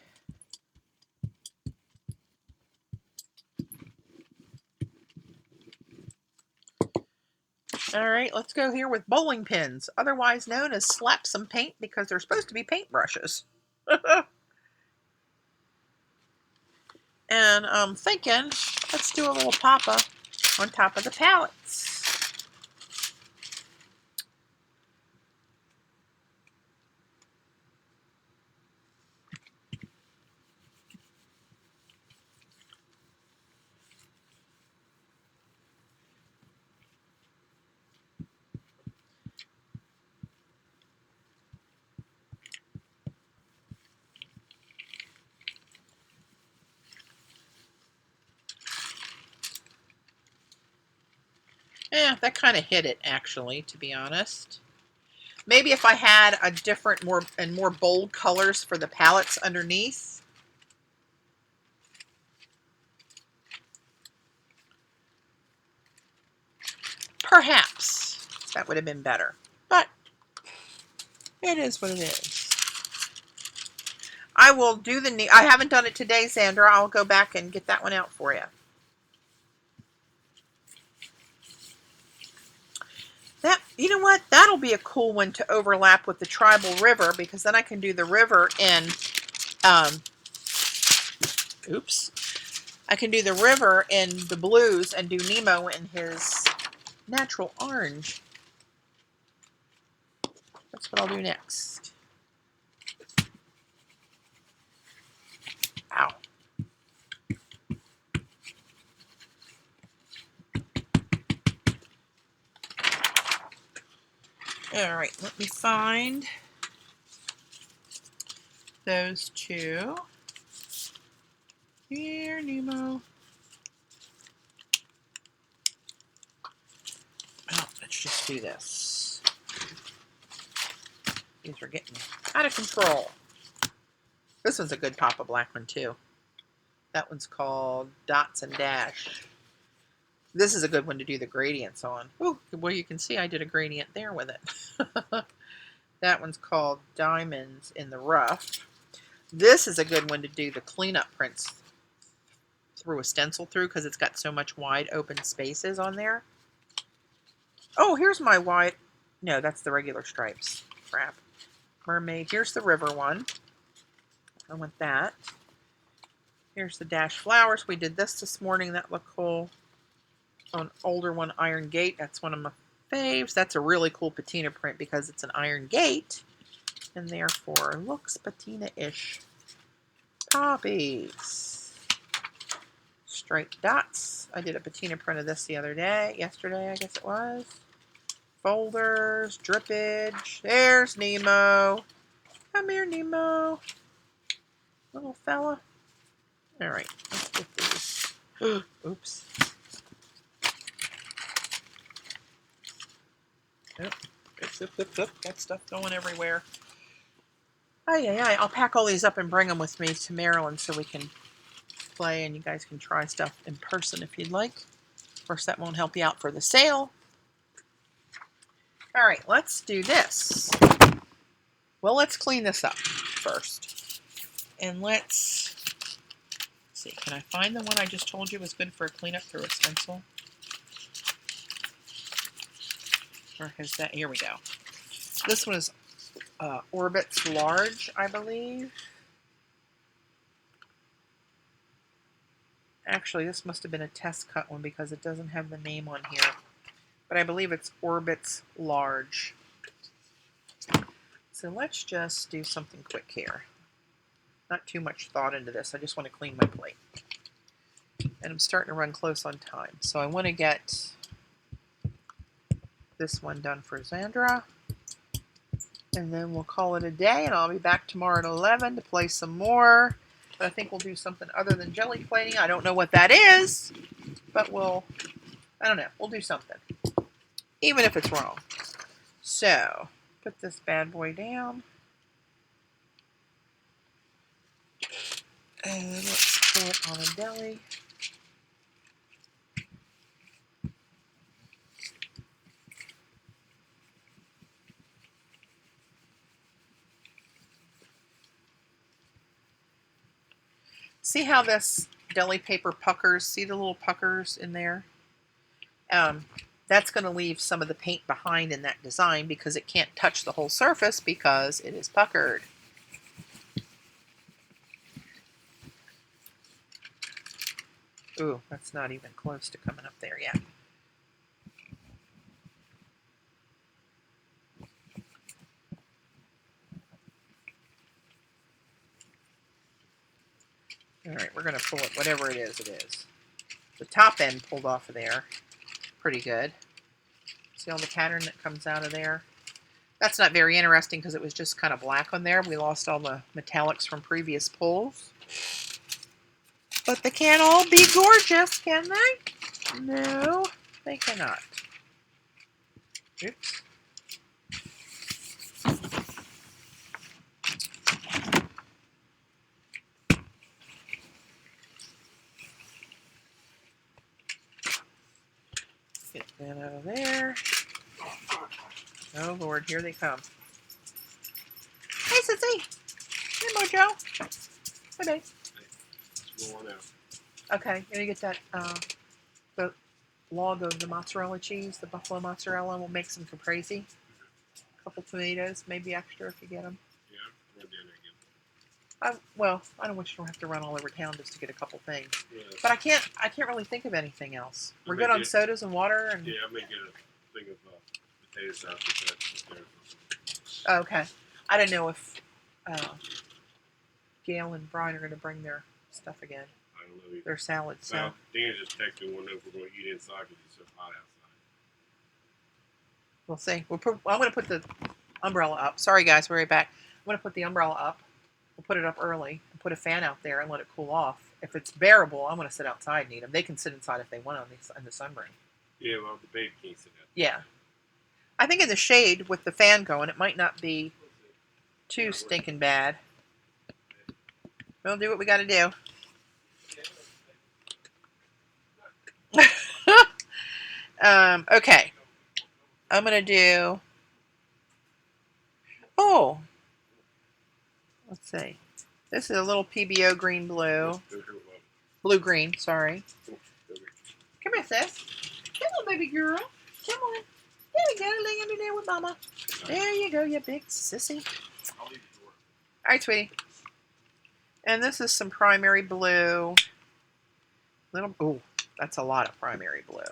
All right, let's go here with bowling pins, otherwise known as slap some paint because they're supposed to be paintbrushes. And I'm thinking, let's do a little pop-up on top of the palettes. Yeah, that kind of hit it, actually, to be honest. Maybe if I had a different, more bold colors for the palettes underneath. Perhaps that would have been better. But it is what it is. I will do I haven't done it today, Sandra. I'll go back and get that one out for you. You know what? That'll be a cool one to overlap with the tribal river because then I can do the river in, oops. I can do the river in the blues and do Nemo in his natural orange. That's what I'll do next. Ow. All right, let me find those two. Here, Nemo. Oh, let's just do this. These are getting out of control. This one's a good pop of black one, too. That one's called Dots and Dash. This is a good one to do the gradients on. Oh, well, you can see I did a gradient there with it. That one's called Diamonds in the Rough. This is a good one to do the cleanup prints through a stencil through because it's got so much wide open spaces on there. Oh, here's my wide. No, that's the regular stripes. Crap. Mermaid. Here's the river one. I want that. Here's the dash flowers. We did this morning. That looked cool. An older one, Iron Gate. That's one of my faves. That's a really cool patina print because it's an iron gate and therefore looks patina-ish. Poppies. Striped dots. I did a patina print of this yesterday, I guess it was. Folders, drippage. There's Nemo. Come here, Nemo. little fella. All right, let's get these. Oops. Oop. Got stuff going everywhere. I'll pack all these up and bring them with me to Maryland so we can play and you guys can try stuff in person if you'd like. Of course, that won't help you out for the sale. All right, let's do this. Well, let's clean this up first. And let's see, can I find the one I just told you was good for a cleanup through a stencil? Or is that, here we go. This one is Orbits Large, I believe. Actually, this must have been a test cut one because it doesn't have the name on here. But I believe it's Orbits Large. So let's just do something quick here. Not too much thought into this. I just want to clean my plate. And I'm starting to run close on time. So I want to get this one done for Zandra. And then we'll call it a day. And I'll be back tomorrow at 11 to play some more. But I think we'll do something other than jelly plating. I don't know what that is. But I don't know. We'll do something. Even if it's wrong. So, put this bad boy down. And let's put it on a deli. See how this deli paper puckers? See the little puckers in there? That's going to leave some of the paint behind in that design because it can't touch the whole surface because it is puckered. Ooh, that's not even close to coming up there yet. All right, we're going to pull it, whatever it is, it is. The top end pulled off of there. Pretty good. See all the pattern that comes out of there? That's not very interesting because it was just kind of black on there. We lost all the metallics from previous pulls. But they can't all be gorgeous, can they? No, they cannot. Oops. Get that out of there. Oh Lord, here they come. Hey Sissy! Hey Mojo! Hey babe. What's going on? Okay, you're gonna get that the log of the mozzarella cheese, the buffalo mozzarella. We'll make some caprese. A couple tomatoes, maybe extra if you get them. Yeah, run down there again. Well, I don't want you to have to run all over town just to get a couple things. Yeah. But I can't really think of anything else. I We're may good on get- sodas and water and Yeah, I may get a thing of potato salad with that. oh, okay. I don't know if Gail and Brian are going to bring their stuff again, I don't know either. their salads. So Well, Dan just texted one if we're going to eat inside because it's so hot outside. we'll see. I'm going to put the umbrella up. Sorry guys, we're right back. I'm going to put the umbrella up. We'll put it up early and put a fan out there and let it cool off. If it's bearable, I'm going to sit outside and eat them. They can sit inside if they want in the sunroom. Yeah, well, the baby can't sit out. Yeah. I think in the shade with the fan going, it might not be too stinking bad. We'll do what we got to do. Okay. I'm going to do... Oh! Let's see. This is a little PBO green blue. Blue-green, sorry. Come here, sis. Come on, baby girl. Come on. There we go. Lay under there with mama. There you go, you big sissy. I'll leave the door. All right, sweetie. And this is some primary blue. Ooh, that's a lot of primary blue.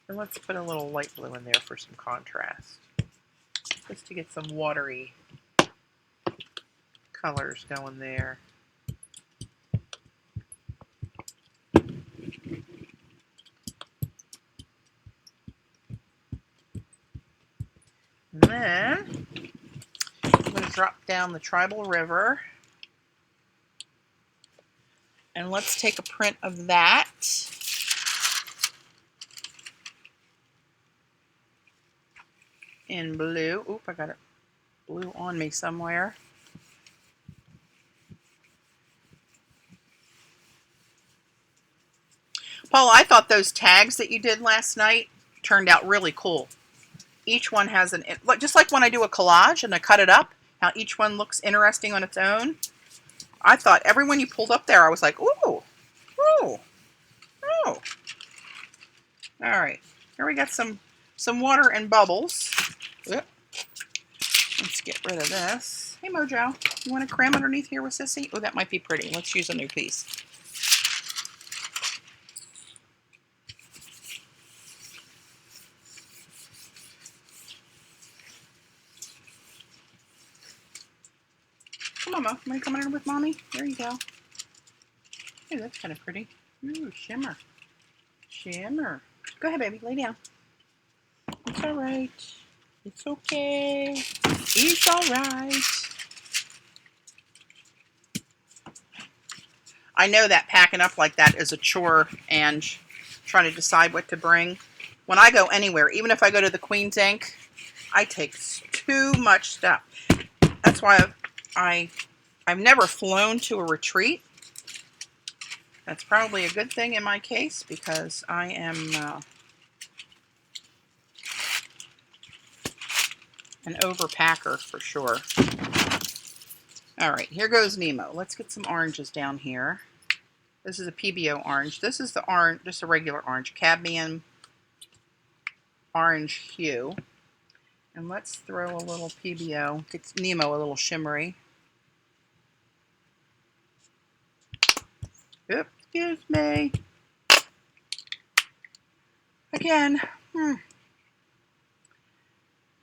And let's put a little light blue in there for some contrast. Just to get some watery colors going there. And then I'm going to drop down the Tribal River. And let's take a print of that. In blue. Oop, I got it blue on me somewhere. Paul, I thought those tags that you did last night turned out really cool. Each one has an, just like when I do a collage and I cut it up, how each one looks interesting on its own. I thought every one you pulled up there, I was like, ooh, ooh, ooh. All right, here we got some water and bubbles. Oop. Let's get rid of this. Hey, Mojo, you want to cram underneath here with Sissy? Oh, that might be pretty. Let's use a new piece. Come on, Mo. Want to come in with Mommy? There you go. Hey, that's kind of pretty. Ooh, shimmer. Shimmer. Go ahead, baby. Lay down. It's all right. It's okay. It's all right. I know that packing up like that is a chore and trying to decide what to bring. When I go anywhere, even if I go to the Queen's Ink, I take too much stuff. That's why I've never flown to a retreat. That's probably a good thing in my case because I am an overpacker for sure. All right, here goes Nemo. Let's get some oranges down here. This is a PBO orange. This is the orange, just a regular orange, cadmium orange hue. And let's throw a little PBO, get Nemo a little shimmery. Oops, excuse me. Again,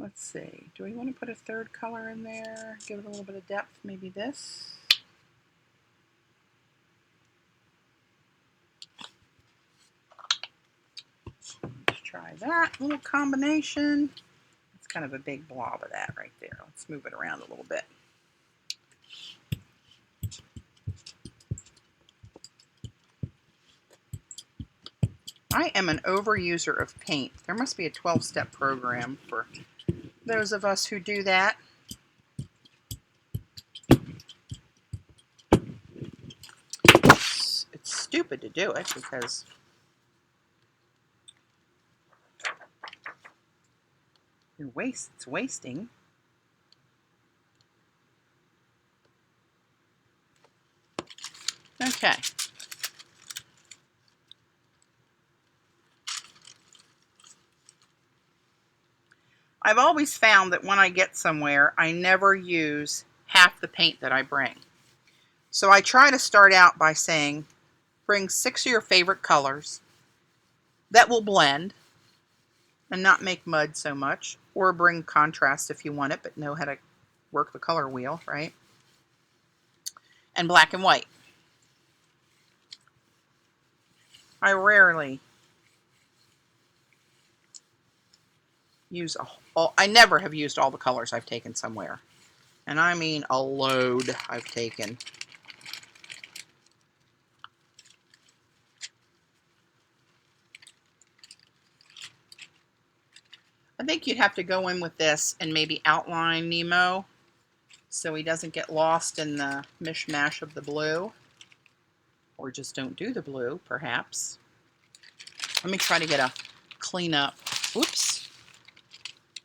let's see. Do we want to put a third color in there? Give it a little bit of depth, maybe this. Let's try that little combination. It's kind of a big blob of that right there. Let's move it around a little bit. I am an overuser of paint. There must be a 12-step program for those of us who do that. It's stupid to do it because it's wasting. Okay. I've always found that when I get somewhere, I never use half the paint that I bring. So I try to start out by saying, bring 6 of your favorite colors that will blend and not make mud so much, or bring contrast if you want it, but know how to work the color wheel, right? And black and white. I rarely use I never have used all the colors I've taken somewhere. And I mean a load I've taken. I think you'd have to go in with this and maybe outline Nemo so he doesn't get lost in the mishmash of the blue. Or just don't do the blue, perhaps. Let me try to get a clean up. Whoops.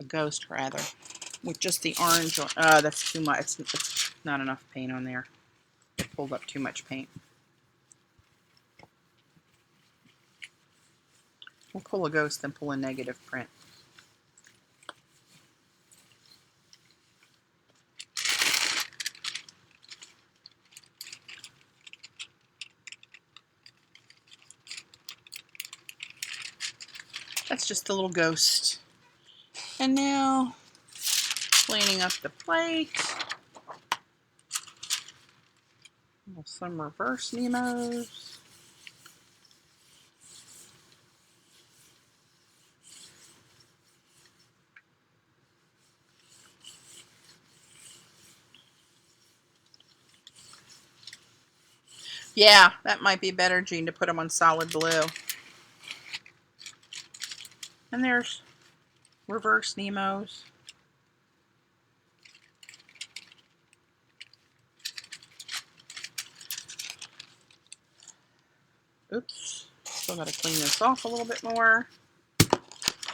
A ghost, rather. With just the orange. That's too much. It's not enough paint on there. It pulled up too much paint. We'll pull a ghost, then pull a negative print. That's just a little ghost. And now, cleaning up the plate. Some reverse Nemos. Yeah, that might be better, Jean, to put them on solid blue. And there's reverse Nemos. Oops, still got to clean this off a little bit more.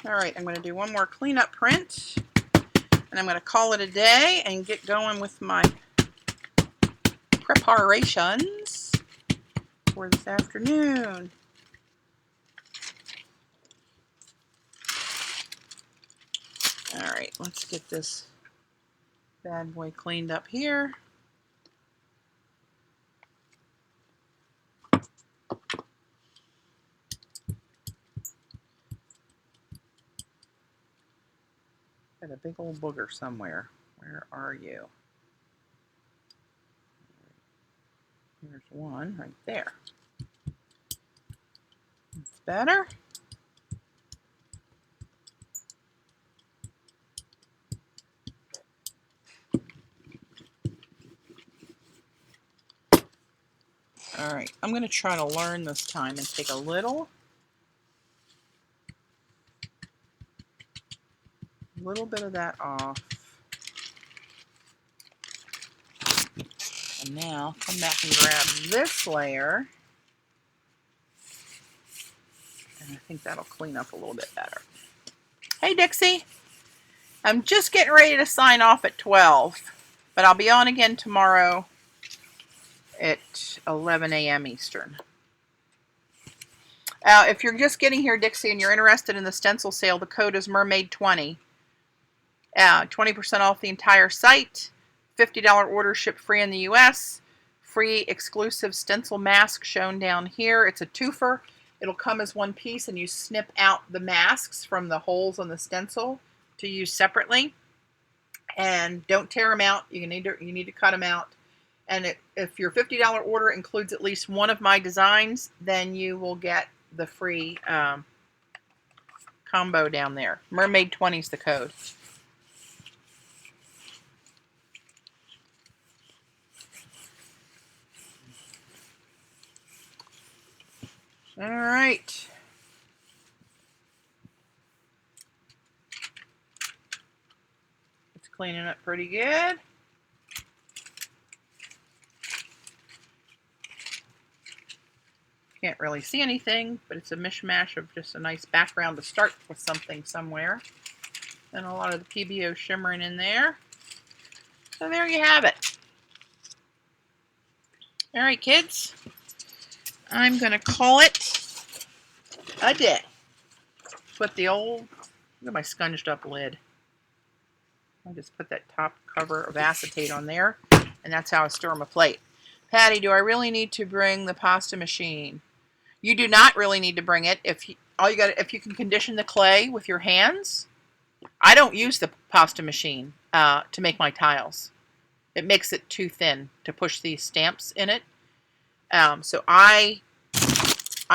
All right, I'm going to do one more cleanup print, and I'm going to call it a day and get going with my preparations for this afternoon. All right, let's get this bad boy cleaned up here. Got a big old booger somewhere. Where are you? Here's one right there. That's better. All right, I'm going to try to learn this time and take a little bit of that off. And now come back and grab this layer. And I think that'll clean up a little bit better. Hey, Dixie. I'm just getting ready to sign off at 12, but I'll be on again tomorrow at 11 a.m. Eastern. If you're just getting here, Dixie, and you're interested in the stencil sale, the code is MERMAID20. 20% off the entire site, $50 order shipped free in the US, free exclusive stencil mask shown down here. It's a twofer. It'll come as one piece, and you snip out the masks from the holes on the stencil to use separately. And don't tear them out. You need to cut them out. And if your $50 order includes at least one of my designs, then you will get the free combo down there. MERMAID20 is the code. All right. It's cleaning up pretty good. Can't really see anything, but it's a mishmash of just a nice background to start with something somewhere. And a lot of the PBO shimmering in there. So there you have it. All right, kids. I'm going to call it a day. Put the old, look at my scunged up lid. I just put that top cover of acetate on there, and that's how I store my plate. Patty, do I really need to bring the pasta machine? You do not really need to bring it. If you can condition the clay with your hands. I don't use the pasta machine to make my tiles. It makes it too thin to push these stamps in it. So I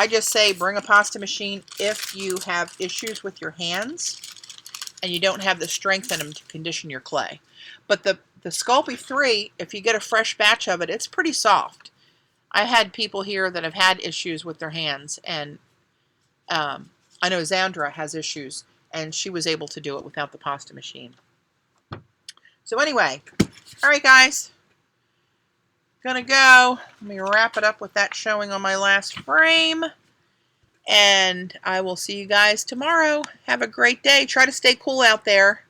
just say bring a pasta machine if you have issues with your hands and you don't have the strength in them to condition your clay. But the Sculpey 3, if you get a fresh batch of it, it's pretty soft. I had people here that have had issues with their hands, and I know Zandra has issues, and she was able to do it without the pasta machine. So anyway, all right, guys. Gonna go. Let me wrap it up with that showing on my last frame. And I will see you guys tomorrow. Have a great day. Try to stay cool out there.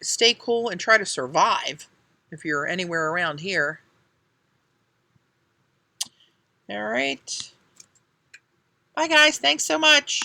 Stay cool and try to survive if you're anywhere around here. All right. Bye, guys. Thanks so much.